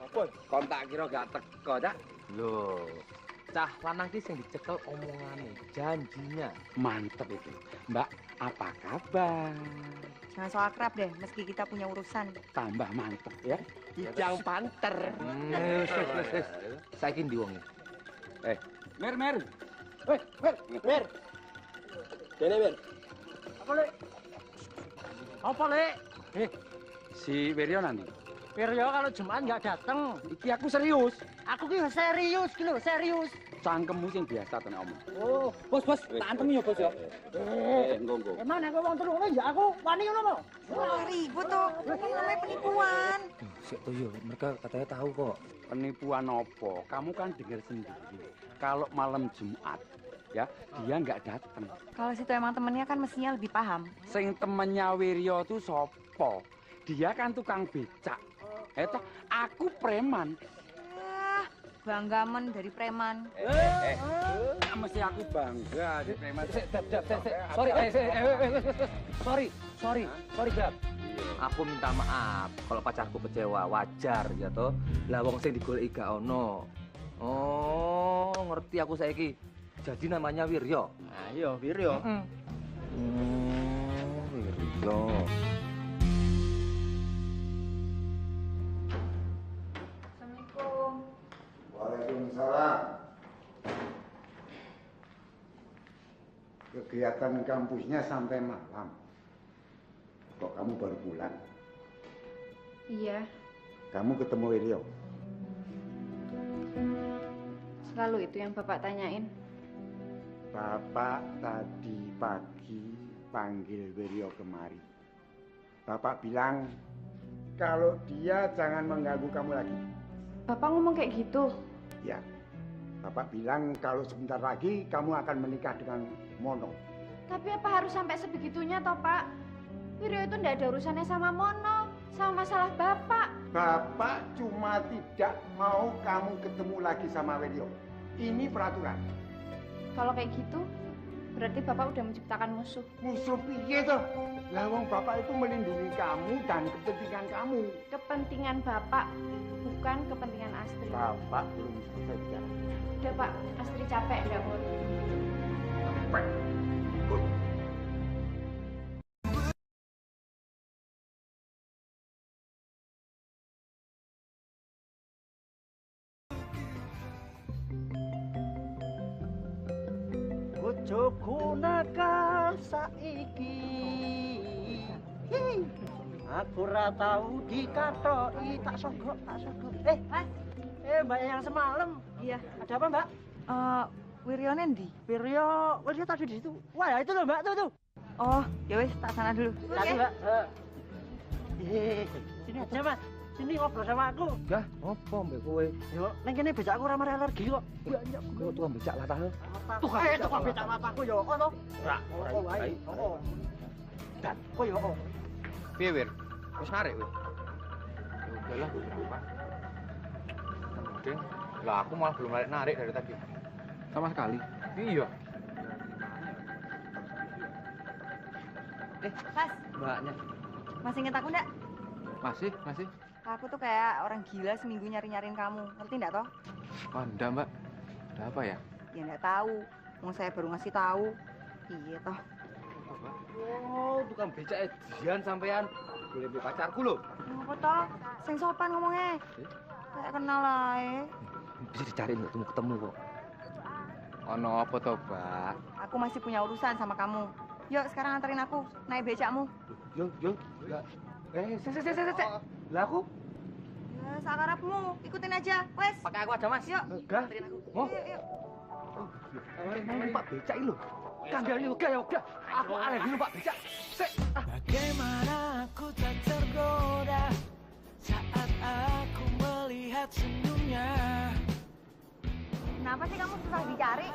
Apa? Kontak kira gak teko, Cak. Loh. Cah lanang ki sing dicekel omongane, janjinya. Mantep itu. Mbak, apa kabar? Jangan so akrab deh, meski kita punya urusan. Tambah mantep ya. Kijang panter. Wes. Saiki ndi wonge? Mer. Mer. Dene, Mir. Apa, Lek? Si Wiryo nanti. Wiryo kalau Jumat nggak datang. Iki aku serius. Aku ki serius ki lho, serius. Cangkemmu sing biasa tenan omong. Oh, bos, tak antemi ya, Bos ya. Engko. Emang nek wong terus ngono ya aku wani ngono apa? Ribut tuh, ini namanya penipuan. Sik to yo, mereka katanya tahu kok. Penipuan apa? Kamu kan dengar sendiri. Kalau malam Jumat, ya dia nggak datang. Kalau situ emang temennya kan mestinya lebih paham. Sing temennya Wiryo tuh sopo? Dia kan tukang becak. Aku preman. Banggamen dari preman. Mesti aku bangga di preman. Sorry, Dap. Aku minta maaf kalau pacarku kecewa, wajar ya toh. Lah wong sing digoleki gak ono. Oh, ngerti aku saiki. Jadi namanya Wiryo. Nah, iya, Wiryo. Wiryo. Assalamualaikum. Waalaikumsalam. Kegiatan kampusnya sampai malam. Kok kamu baru pulang? Iya, Kamu ketemu Wiryo? selalu itu yang Bapak tanyain. Bapak tadi pagi panggil Wiryo kemari. Bapak bilang kalau dia jangan mengganggu kamu lagi. Bapak ngomong kayak gitu? Ya, Bapak bilang kalau sebentar lagi kamu akan menikah dengan Mono. Tapi apa harus sampai sebegitunya toh, Pak? Wiryo itu ndak ada urusannya sama Mono, sama masalah Bapak. Bapak cuma tidak mau kamu ketemu lagi sama Wiryo. Ini peraturan. Kalau kayak gitu, berarti Bapak udah menciptakan musuh. Musuh piye toh? Lah wong Bapak itu melindungi kamu dan kepentingan kamu. Kepentingan Bapak, bukan kepentingan Astri. Bapak belum selesai bicara. Udah Pak, Astri capek, udah mau. Capek. Ojo nakal saiki. Aku ora tau dikatoki tak sogok. Mas. Mbak yang semalam. Iya. Ada apa, Mbak? Wiryo nendi? Wiryo tadi di situ. Wah, ya itu loh, Mbak, tuh. Oh, ya wis, tak sana dulu. Tadi, Mbak. Sini aja, Mas. Sini ngobrol sama aku. Dah, opo mbek kowe? Yo, ning kene becakku ora mari alergi kok. Banyak Kowe tukang becak latah. tukang becak mataku yo, ono. Ora, Oh, wae. Oh. Dan, kok yo. Piye, Wir? Wis narik kowe? Udah lah, berapa? Mungkin. Lah aku malah belum narik dari tadi. Sama sekali. Iya. Mas, Mbaknya. masih inget aku ndak? Masih. Aku tuh kayak orang gila seminggu nyari-nyariin kamu. Ngerti ndak toh? Oh, enggak, Mbak. Ada apa ya? Ya ndak tahu. Mau saya baru ngasih tahu. Iya toh. Oh, tukang becak edian sampean. Boleh beli pacarku lho. Apa toh? Sing sopan ngomongnya. Kayak kenal ae. Bisa dicariin nggak ketemu kok. Ono apa toh, Mbak? Aku masih punya urusan sama kamu. Yuk, sekarang anterin aku naik becakmu. Yo. Enggak. Sek. Lah aku? Ya, sakarepmu. Ikutin aja. Wes. Pakai aku aja, Mas. Yuk. Enggak. Anterin aku. Mau? Yuk. Mau numpak becak lho. Kandang yoga ya udah. Aku ada di numpak becak. Sek. Bagaimana aku tak tergoda saat aku melihat senyumnya. Kenapa sih kamu susah dicari?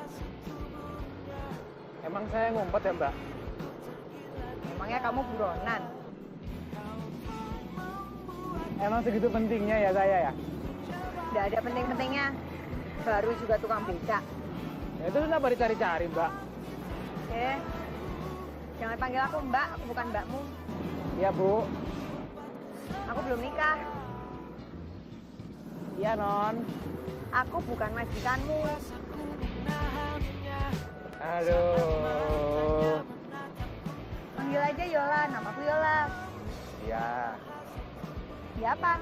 Emang saya ngumpet ya, Mbak? Emangnya kamu buronan? Emang segitu pentingnya ya saya ya? Nggak ada penting-pentingnya. Baru juga tukang becak. Ya itu kenapa dicari-cari, Mbak? Jangan panggil aku Mbak, aku bukan mbakmu. Iya, Bu. Aku belum nikah. Iya, Non. Aku bukan majikanmu. Aduh. Panggil aja Yola, namaku Yola. Iya. Iya apa?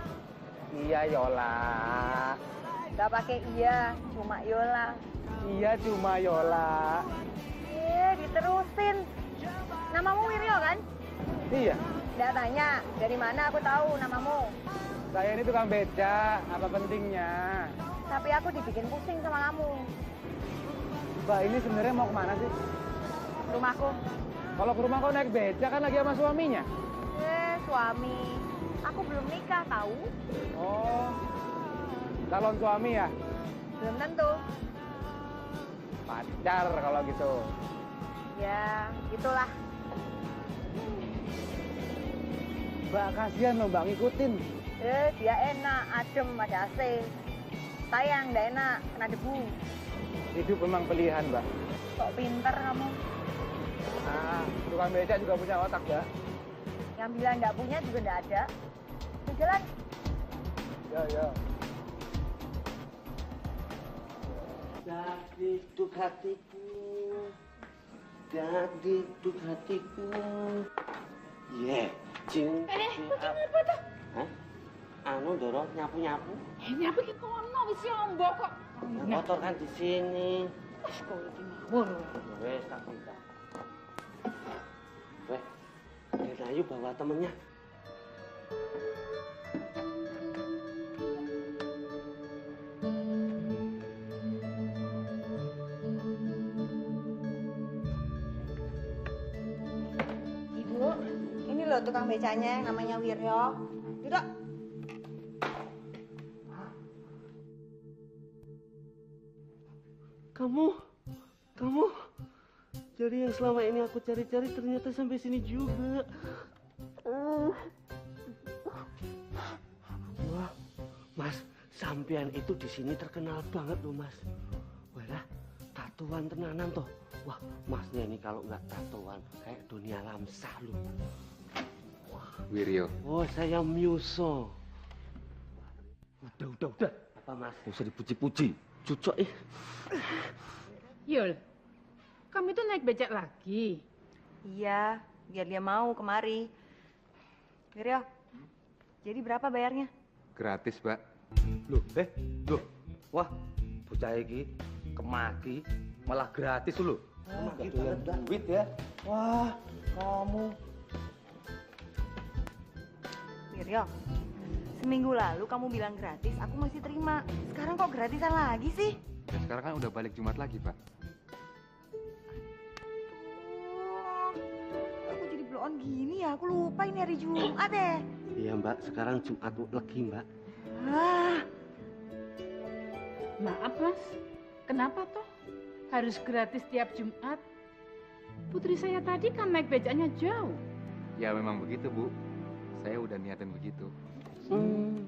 Iya, Yola. Gak pakai iya, cuma Yola. Iya, cuma Yola. Diterusin. Namamu Wiryo kan? Iya. Nggak tanya, dari mana aku tahu namamu. Saya ini tukang beca, apa pentingnya? Tapi aku dibikin pusing sama kamu. Mbak, ini sebenarnya mau kemana sih? Rumahku. Kalau ke rumah kau naik beca kan lagi sama suaminya? Suami. Aku belum nikah, tahu? Oh, calon suami ya? Belum tentu. Pacar kalau gitu. Ya, gitulah. Mbak, kasihan loh Mbak ngikutin. Dia enak, adem, ada AC. Sayang, nggak enak, kena debu. Hidup memang pilihan, Mbak. Kok pinter kamu? Nah, tukang becak juga punya otak, Mbak. Yang bilang nggak punya juga nggak ada. Yuk, jalan. Ya. Dadiduk hatiku, dadiduk hatiku. Ye, cinta. Apa tuh? Hah? Anu Doro nyapu-nyapu. Nyapu ki kono wis ombo kok. Kotor kan di sini. Wis kok iki ngawur. Wes tak minta. Weh, ayo bawa temennya. Ibu, ini loh tukang becanya yang namanya Wiryo. Duduk. Kamu. Jadi yang selama ini aku cari-cari ternyata sampai sini juga. Wah, Mas, sampean itu di sini terkenal banget loh, Mas. Walah, tatoan tenanan toh. Wah, masnya ini kalau nggak tatoan kayak dunia lamsah lu. Wiryo. Oh, saya Myuso. Udah. Apa mas? Nggak usah dipuji-puji. Cucok Yul, kamu itu naik becak lagi? Iya, biar dia mau kemari. Wiryo, jadi berapa bayarnya? Gratis, Mbak. Loh. Wah, bocah iki kemaki malah gratis lu. Nggak doyan duit ya. Wah, kamu. Wiryo, seminggu lalu kamu bilang gratis, aku masih terima. Sekarang kok gratisan lagi sih? Ya, sekarang kan udah balik Jumat lagi, Pak. Aku jadi blow on gini ya, aku lupa ini hari Jumat deh. Iya mbak, sekarang Jumat lagi mbak. Maaf mas, kenapa toh? Harus gratis tiap Jumat? Putri saya tadi kan naik becaknya jauh. Ya memang begitu, Bu. Saya udah niatin begitu.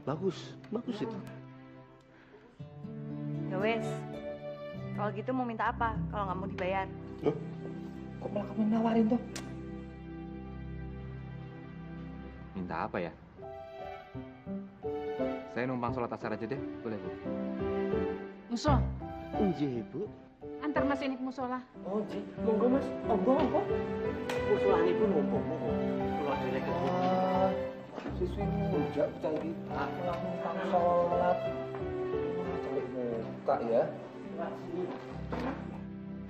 Bagus itu. Ya wes, kalau gitu mau minta apa kalau nggak mau dibayar? Loh, kok malah kamu nawarin tuh? Minta apa ya? Saya numpang sholat asar aja deh, boleh Bu? Muso, Iya bu. antar mas ini ke musola. Oh ji, monggo mas, monggo. Musuhan ibu monggo. Pulau jelek ke Siswi muda bocah iki. Numpang sholat. Cari muka ya.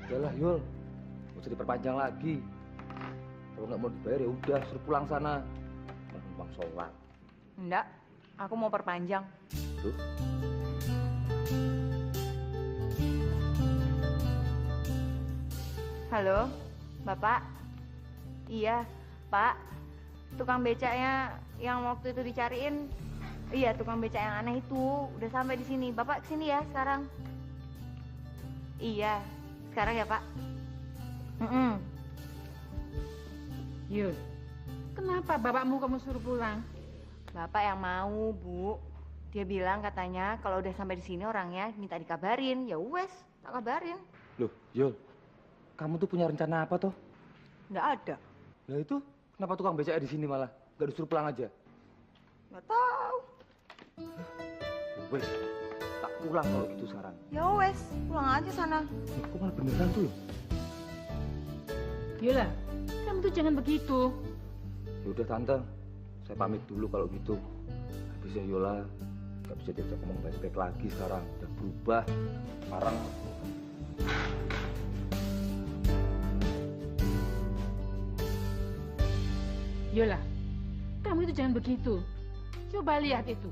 Udahlah Yul, nggak usah diperpanjang lagi. Kalau nggak mau dibayar ya udah suruh pulang sana. Numpang sholat. Enggak, aku mau perpanjang. Tuh. Halo, Bapak? Iya, Pak. Tukang becaknya yang waktu itu dicariin. Iya, tukang becak yang aneh itu udah sampai di sini. Bapak kesini ya sekarang. Iya, sekarang ya Pak. Yul, kenapa bapakmu kamu suruh pulang? Bapak yang mau, Bu. Dia bilang katanya kalau udah sampai di sini orangnya minta dikabarin. Ya wes, tak kabarin. Loh, Yul, kamu tuh punya rencana apa toh? Nggak ada. Lah itu, kenapa tukang becaknya di sini malah? Gak disuruh pulang aja? Nggak tahu. Wes, tak pulang kalau gitu sekarang. Ya wes, pulang aja sana. Kok malah beneran tuh? Yola, kamu tuh jangan begitu. Ya udah tante, saya pamit dulu kalau gitu. Habis ya Yola, gak bisa diajak ngomong baik-baik lagi sekarang. Udah berubah, sekarang. Yola, kamu itu jangan begitu. Coba lihat itu.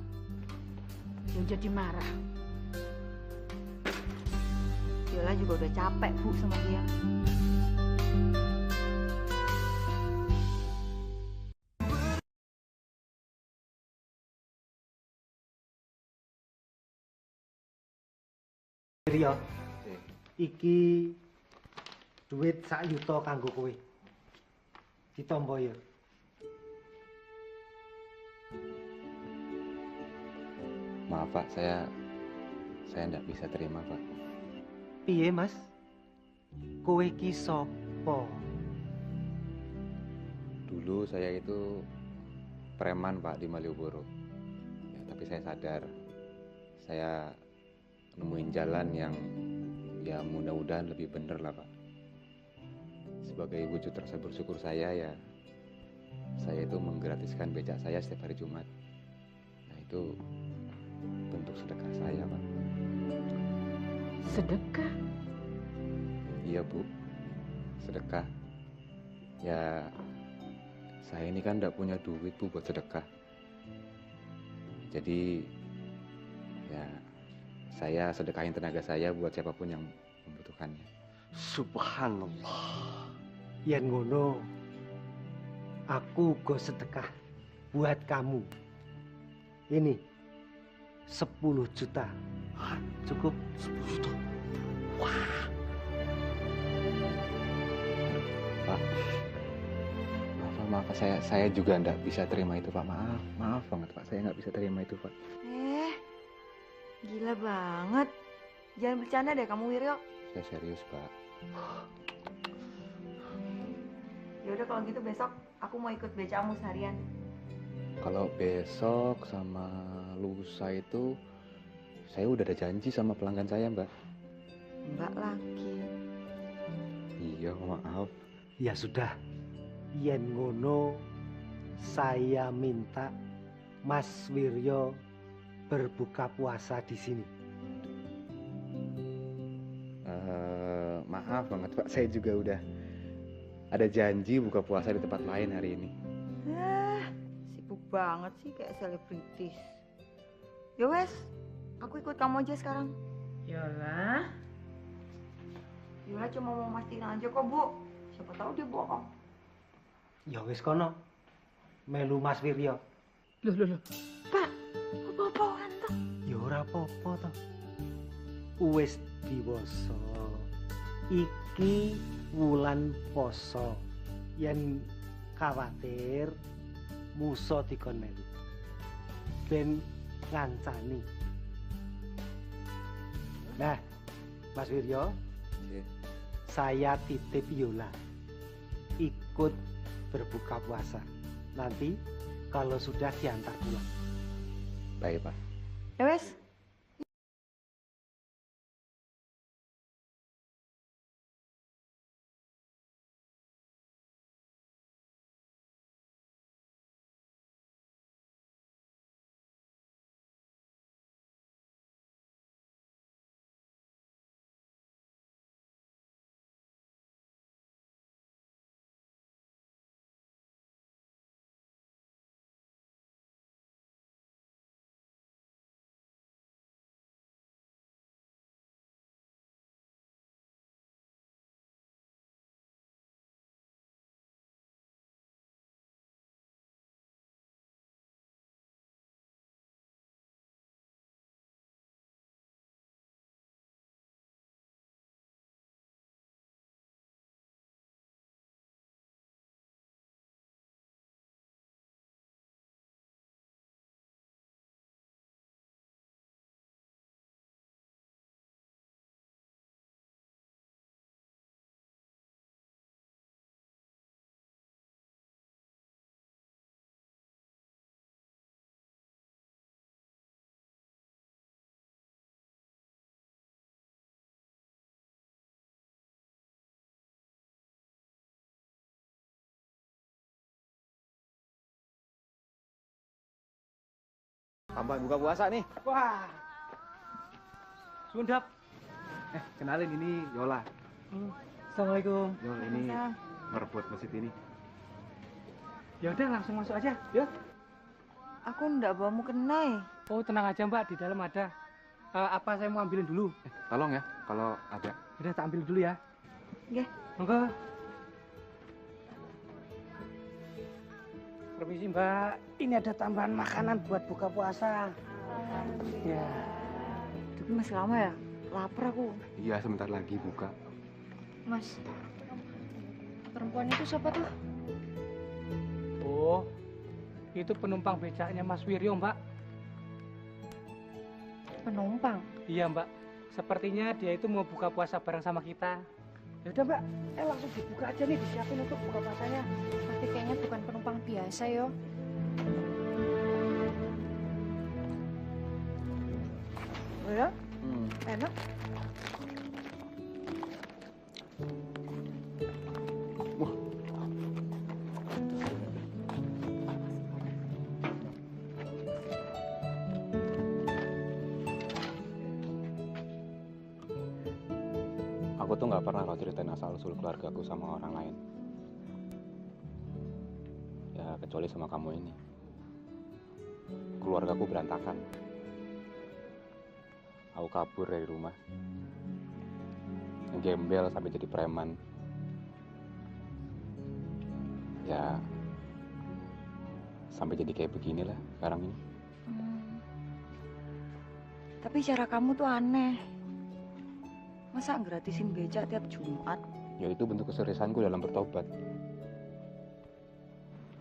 Dia jadi marah. Yola juga udah capek, Bu, sama dia. Rio, iki duit sak yuta kanggo kowe. Ditampa ya. Maaf Pak, saya nggak bisa terima Pak. Piye Mas? Kowe ki sapa? Dulu saya itu preman Pak di Malioboro. Ya, tapi saya sadar saya nemuin jalan yang ya mudah-mudahan lebih bener lah Pak. Sebagai wujud rasa bersyukur saya ya, saya itu menggratiskan becak saya setiap hari Jumat. Nah itu bentuk sedekah saya Pak. Sedekah? Iya Bu, sedekah. Ya saya ini kan nggak punya duit Bu buat sedekah. Jadi ya saya sedekahin tenaga saya buat siapapun yang membutuhkannya. Subhanallah. Yen ngono, aku go sedekah buat kamu. Ini 10 juta. Hah, cukup 10 juta. Wah. Pak, maaf saya juga nggak bisa terima itu Pak. Maaf banget Pak, saya nggak bisa terima itu Pak. Gila banget. Jangan bercanda deh kamu, Wiryo. Saya serius, Pak. Ya udah kalau gitu besok aku mau ikut becamu seharian. Kalau besok sama lusa itu saya udah ada janji sama pelanggan saya, Mbak. Mbak lagi. Iya, maaf. Ya sudah, yen ngono saya minta Mas Wiryo berbuka puasa di sini. Maaf banget, Pak. Saya juga udah ada janji buka puasa di tempat lain hari ini. Sibuk banget sih kayak selebritis. Ya wes, aku ikut kamu aja sekarang. Yola. Yola cuma mau mastiin aja kok, Bu. Siapa tahu dia bohong. Ya wis kono. Melu Mas Wiryo. Loh. Pak, apa-apaan toh? Ya ora apa-apa toh. Wis diwasa. Iki wulan poso. Yen khawatir musa dikon melu. Ben ngancani. Nah, Mas Wiryo, saya titip Yola ikut berbuka puasa. Nanti kalau sudah diantar pulang. Baik, Pak. Ya wes. Tambahan buka puasa nih. Wah. Sundap. Kenalin ini Yola. Assalamualaikum. Yola ini merebut masjid ini. Ya udah langsung masuk aja, yuk. Aku ndak bawa mukena. Oh, tenang aja, Mbak, di dalam ada. Apa saya mau ambilin dulu? Tolong ya, kalau ada. Udah tak ambil dulu ya. Nggih. Monggo. Permisi, Mbak. Ini ada tambahan makanan buat buka puasa. Ya. Tapi masih lama ya? Lapar aku. Iya, sebentar lagi buka. Mas, perempuan itu siapa tuh? Oh, itu penumpang becaknya Mas Wiryo, Mbak. Penumpang? Iya, Mbak. Sepertinya dia itu mau buka puasa bareng sama kita. Ya udah, Mbak. Langsung dibuka aja nih, disiapin untuk buka puasanya. Tapi kayaknya bukan penumpang biasa, yo. Oh ya? Enak. Aku tuh nggak pernah loh ceritain asal-usul keluarga aku sama orang lain. Ya, kecuali sama kamu ini. Keluargaku berantakan. Aku kabur dari rumah. Gembel sampai jadi preman. Ya, sampai jadi kayak beginilah sekarang ini. Tapi cara kamu tuh aneh. Masa gratisin becak tiap Jumat? Ya itu bentuk keseriusanku dalam bertobat.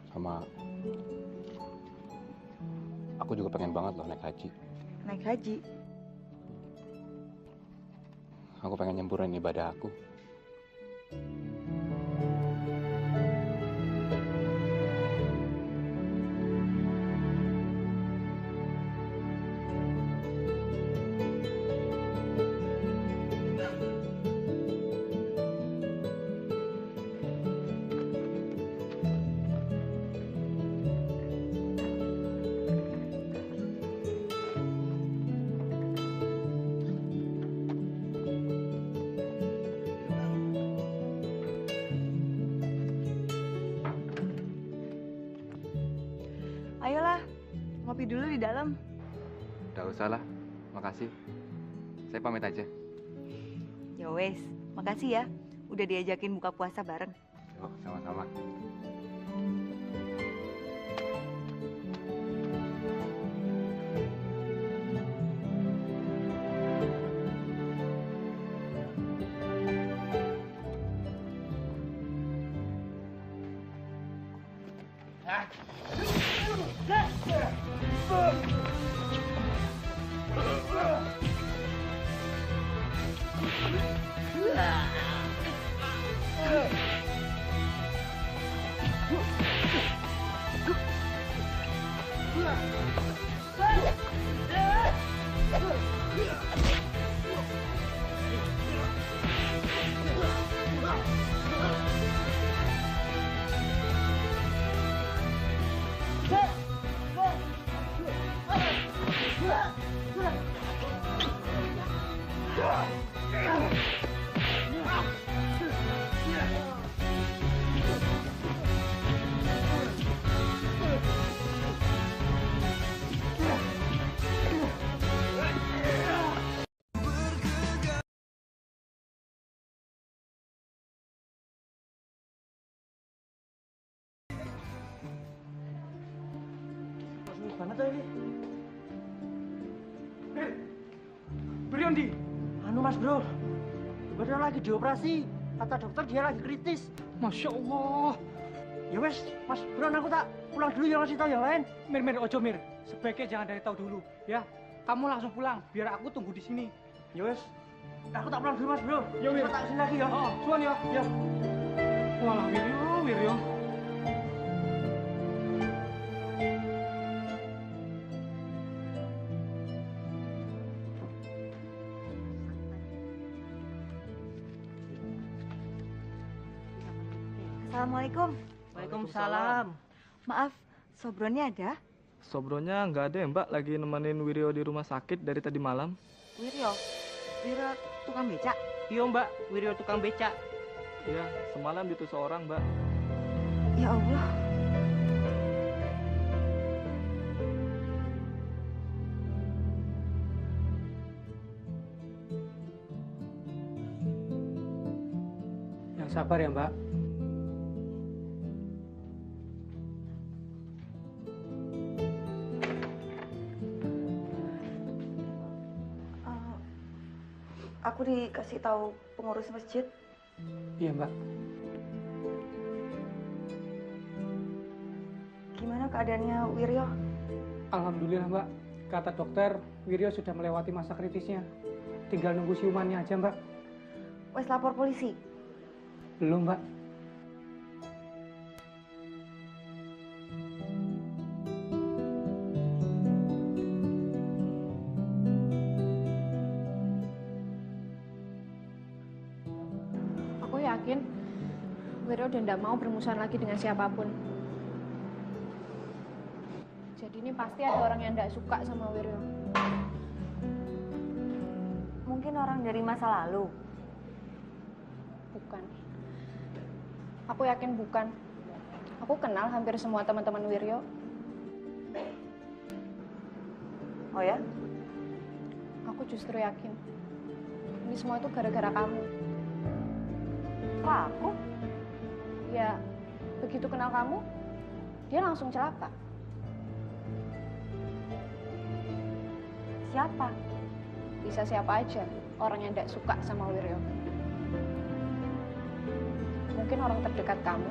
Sama aku juga pengen banget loh naik haji. Naik haji? Aku pengen nyempurnain ibadah aku. Ayolah, ngopi dulu di dalam. Gak usah lah, makasih. Saya pamit aja. Ya wes, makasih ya. Udah diajakin buka puasa bareng. Oh, sama-sama. Banget tuh ini. Briondi. Anu Mas Bro, badan lagi dioperasi. Kata dokter dia lagi kritis. Masya Allah. Ya wes, Mas Bro, aku tak pulang dulu ya, ngasih tahu yang lain. Mir, ojo Mir. Sebaiknya jangan dari tahu dulu, ya. Kamu langsung pulang, biar aku tunggu di sini. Ya wes, aku tak pulang dulu Mas Bro. Ya Wir. Kita tak kesini lagi ya. Oh, suan ya. Ya. Walah Wiryo. Assalamualaikum. Waalaikumsalam. Maaf, Sobronnya ada? Sobronya nggak ada ya Mbak, lagi nemenin Wiryo di rumah sakit dari tadi malam. Wiryo tukang becak? Iya Mbak, Wiryo tukang becak. Iya, semalam ditusuk orang Mbak. Ya Allah. Yang sabar ya Mbak. Aku dikasih tahu pengurus masjid. Iya Mbak. Gimana keadaannya Wiryo? Alhamdulillah Mbak. Kata dokter, Wiryo sudah melewati masa kritisnya. Tinggal nunggu siumannya aja Mbak. Wes lapor polisi? Belum Mbak. Aku yakin Wiryo udah nggak mau bermusuhan lagi dengan siapapun. Jadi ini pasti ada orang yang nggak suka sama Wiryo. Mungkin orang dari masa lalu. Bukan. Aku yakin bukan. Aku kenal hampir semua teman-teman Wiryo. Oh ya? Aku justru yakin. Ini semua itu gara-gara kamu. Kok aku? Ya, begitu kenal kamu, dia langsung celaka. Siapa? Bisa siapa aja, orang yang tidak suka sama Wiryo. Mungkin orang terdekat kamu.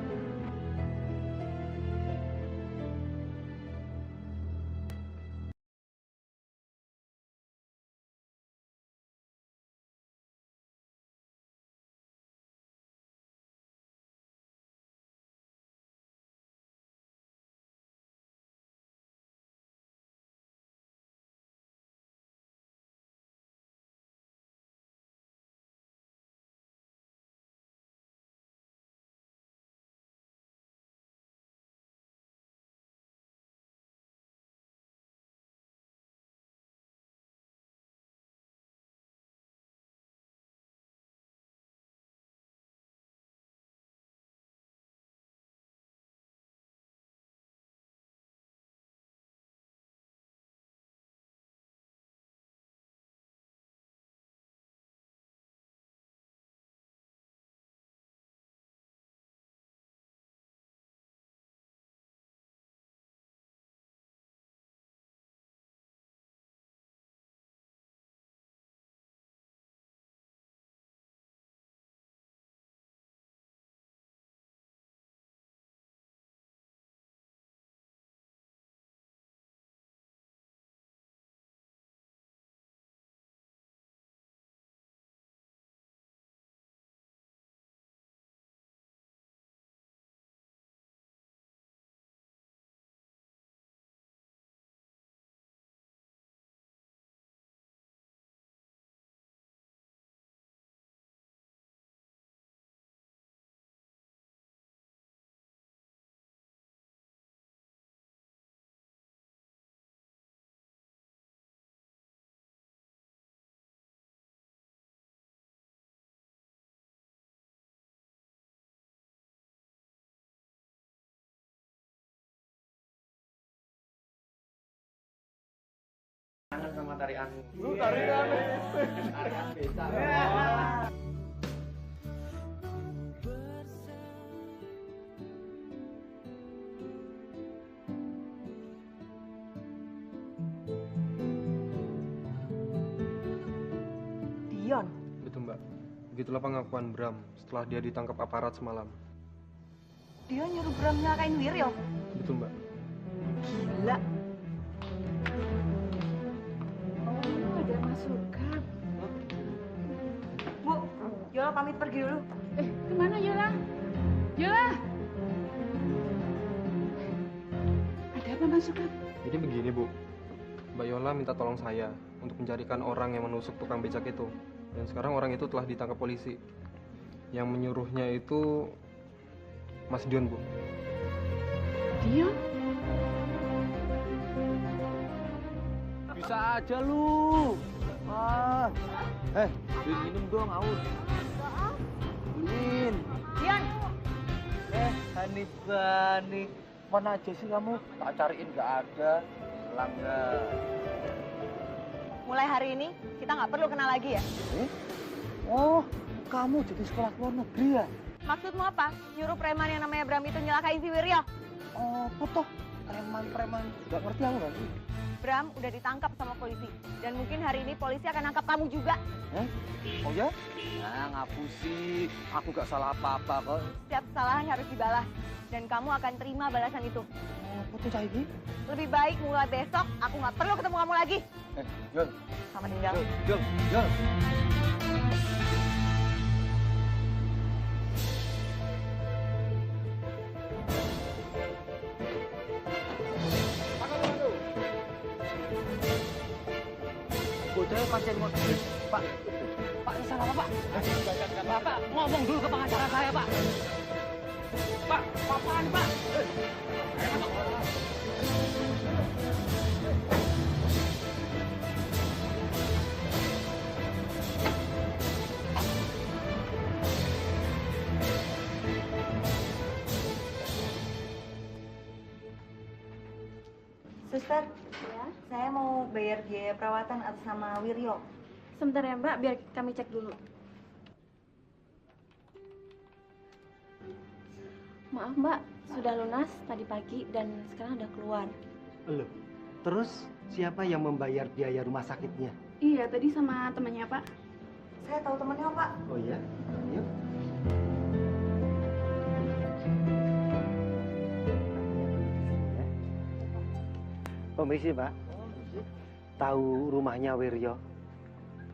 sama tarianmu. Tarian beca. Dion. Betul Mbak. Begitulah pengakuan Bram setelah dia ditangkap aparat semalam. Dion nyuruh Bram nyalakain Wiryo. Betul Mbak. Gila. Oh, ada masukan. Bu, Yola pamit pergi dulu. Kemana Yola? Yola! Ada apa masukan? Jadi begini Bu, Mbak Yola minta tolong saya untuk mencarikan orang yang menusuk tukang becak itu. Dan sekarang orang itu telah ditangkap polisi. Yang menyuruhnya itu Mas Dion Bu. Dion? Bisa aja lu. Beliin minum dong, Aus. Beliin. Dion. Hanif Bani. Mana aja sih kamu? Tak cariin nggak ada. Hilang nggak? Mulai hari ini kita nggak perlu kenal lagi ya. Oh, kamu jadi sekolah luar negeri ya? Maksudmu apa? Nyuruh preman yang namanya Bram itu nyelakain si Wiryo? Oh, betul. Preman. Nggak ngerti aku lagi. Bram udah ditangkap sama polisi. Dan mungkin hari ini polisi akan nangkap kamu juga. Oh ya? Nah, ngapusi. Aku gak salah apa-apa kok. Setiap kesalahan harus dibalas. Dan kamu akan terima balasan itu. Betul cah ini? Lebih baik mulai besok aku nggak perlu ketemu kamu lagi. Yon. Selamat tinggal. Yon. Bocahnya pancen motor. Pak, ini salah apa, Pak? Bapak, ngomong dulu ke pengacara saya, Pak. Pak, apaan, Pak? Suster, saya mau bayar biaya perawatan atas nama Wiryo. Sebentar ya Mbak, biar kami cek dulu. Maaf Mbak, sudah lunas tadi pagi dan sekarang udah keluar. Loh, terus siapa yang membayar biaya rumah sakitnya? Iya, tadi sama temannya Pak. Saya tahu temannya Pak. Oh iya? Yuk. Permisi Pak. Tahu rumahnya Wiryo?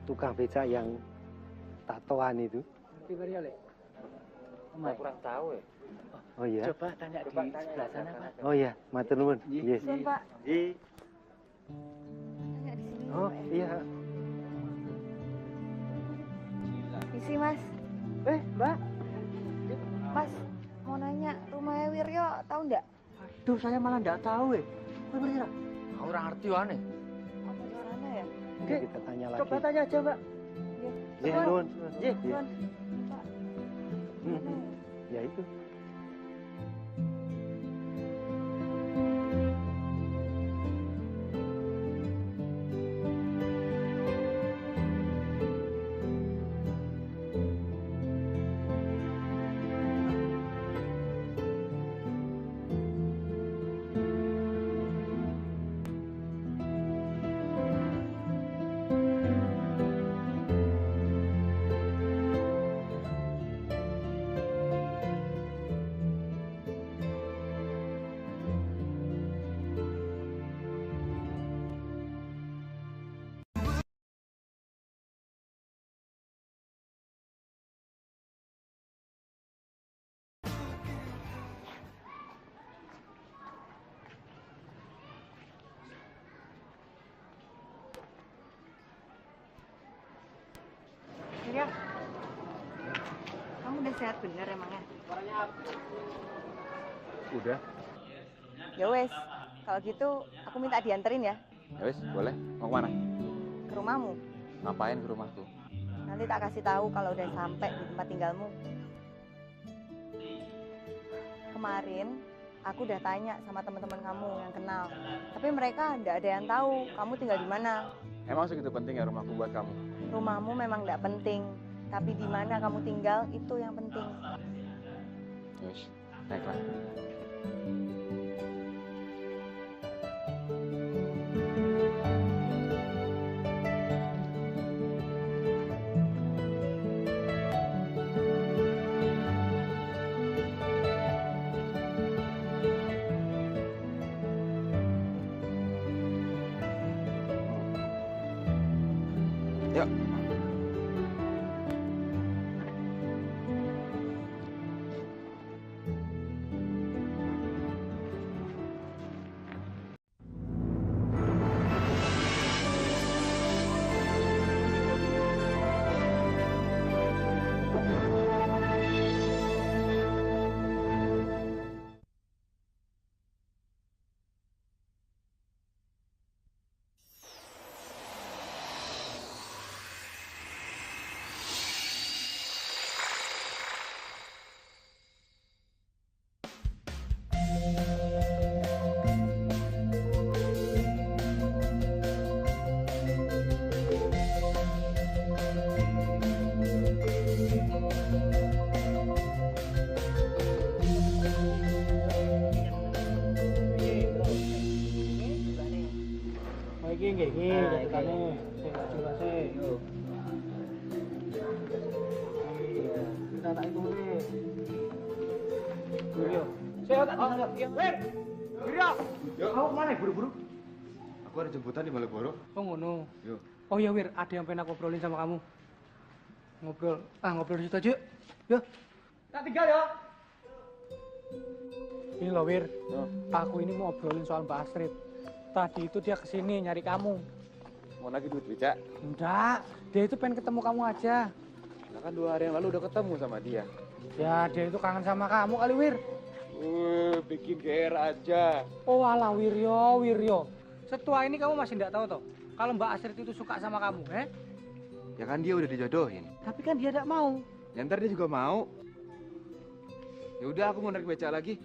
Tukang becak yang tatoan itu? Wiryo, Le. Saya kurang tahu ya. Oh iya? Coba tanya di sebelah sana, Pak. Oh iya, matur nuwun. Yes. Iya, Pak. Iya. Tanya di sini. Oh iya. Isi, Mas. Mbak. Mas, mau nanya, rumahnya Wiryo tahu nggak? Aduh, saya malah nggak tahu, Bener. Orang ngerti aneh. Apa di sana ya? Oke, kita tanya lagi. Coba tanya aja, Mbak. Iya, nuwun. Iya. Iya. Ya itu. Wiryo, kamu udah sehat bener emangnya? Udah. Ya wes, kalau gitu aku minta dianterin ya Ya wis, boleh. Mau kemana? ke rumahmu. Ngapain ke rumahku? Nanti tak kasih tahu kalau udah sampai di tempat tinggalmu. Kemarin aku udah tanya sama teman-teman kamu yang kenal, tapi mereka nggak ada yang tahu kamu tinggal di mana. Emang segitu penting ya rumahku buat kamu? Rumahmu memang nggak penting, tapi di mana kamu tinggal itu yang penting. Yus, naiklah. Yuk. Iki ceritane. Coba sih. Kita tak itu nih. Wiryo. Saya tak bisa. Wir. Wiryo. Kamu kemana buru-buru? Aku ada jemputan di Malioboro. Oh ngono. Yuk. Oh iya Wir, ada yang pengen aku ngobrolin sama kamu. Ngobrol di situ aja. Yuk. Tak tinggal ya. Ini loh Wir, aku ini mau ngobrolin soal Mbak Astrid. Tadi itu dia kesini nyari kamu. Mau lagi duit becak? Enggak, dia itu pengen ketemu kamu aja. Nah kan 2 hari yang lalu udah ketemu sama dia. Ya, dia itu kangen sama kamu kali Wir. Bikin GR aja. Oh alah Wiryo. Setua ini kamu masih enggak tahu toh kalau Mbak Astrid itu suka sama kamu, Ya kan dia udah dijodohin. Tapi kan dia enggak mau. Ya ntar dia juga mau. Ya udah aku mau narik becak lagi.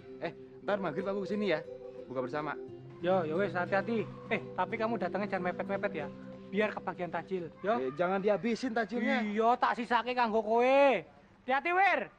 Ntar maghrib aku kesini ya. Buka bersama. Yo wes hati-hati. Tapi kamu datangnya jangan mepet-mepet ya. Biar kebagian tajil, yo. Jangan dihabisin tajilnya. Iya, tak sisake kanggo kowe. Hati-hati, Wir.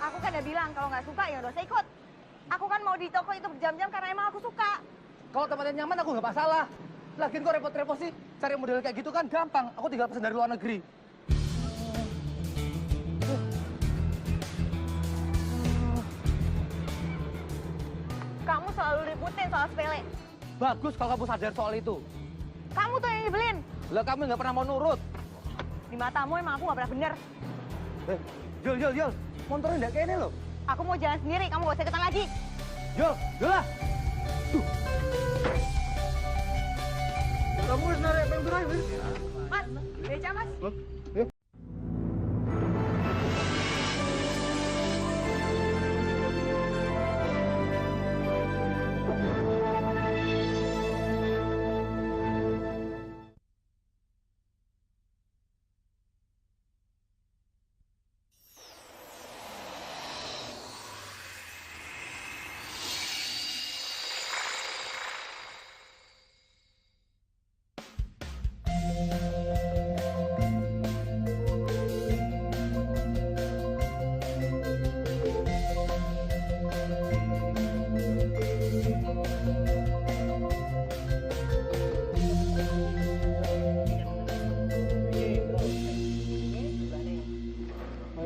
Aku kan udah bilang kalau nggak suka ya udah saya ikut. Aku kan mau di toko itu berjam-jam karena emang aku suka. Kalau tempatnya nyaman aku nggak masalah. Lagian kok repot-repot sih? Cari model kayak gitu kan gampang. Aku tinggal pesan dari luar negeri. Kamu selalu ributin soal sepele. Bagus kalau kamu sadar soal itu. Kamu tuh yang nyebelin. Lah kamu nggak pernah mau nurut. Di matamu emang aku nggak pernah bener. Jul. Motornya nggak kayak ini loh. Aku mau jalan sendiri, kamu gak usah ikutan lagi. Jul lah. Kamu harus narik pengen aja, Wir. Mas, beca Mas.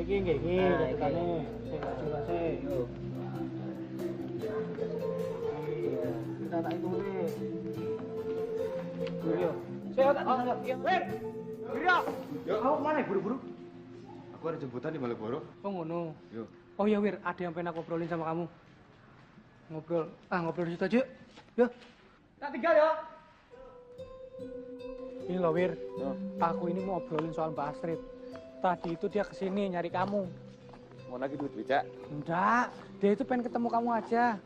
Iki nggih iki ceritane sing jelas e. Kita tak hitung nih. Wiryo. Saya tak bisa. Wir. Wiryo. Yo, Kamu kemana buru-buru? aku ada jemputan di Malioboro. Oh ngono. Yo. Oh ya Wir, ada yang pengen aku ngobrolin sama kamu. Ngobrol di situ aja. Yo. Tak tinggal ya. Ini loh Wir, aku ini mau ngobrolin soal Mbak Astrid. Tadi itu dia kesini nyari kamu. Mau nagih duit becak? Enggak, dia itu pengen ketemu kamu aja.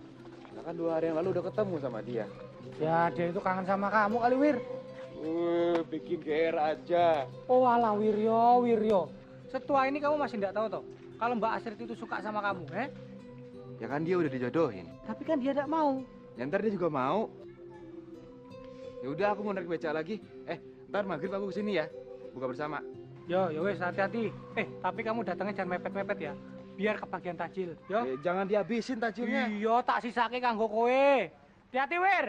Nah, kan 2 hari yang lalu udah ketemu sama dia. Ya, dia itu kangen sama kamu kali, Wir. Bikin GR aja. Oh alah Wiryo. Setua ini kamu masih enggak tahu toh kalau Mbak Astrid itu suka sama kamu, Ya kan dia udah dijodohin. Tapi kan dia enggak mau. Ya ntar dia juga mau. Ya udah aku mau narik becak lagi. Ntar maghrib aku kesini ya. Buka bersama. Yo wes hati-hati. Tapi kamu datangnya jangan mepet-mepet ya. Biar kebagian tajil, yo. Jangan dihabisin tajilnya. Iya, tak sisake kanggo kowe. Hati-hati, Wir.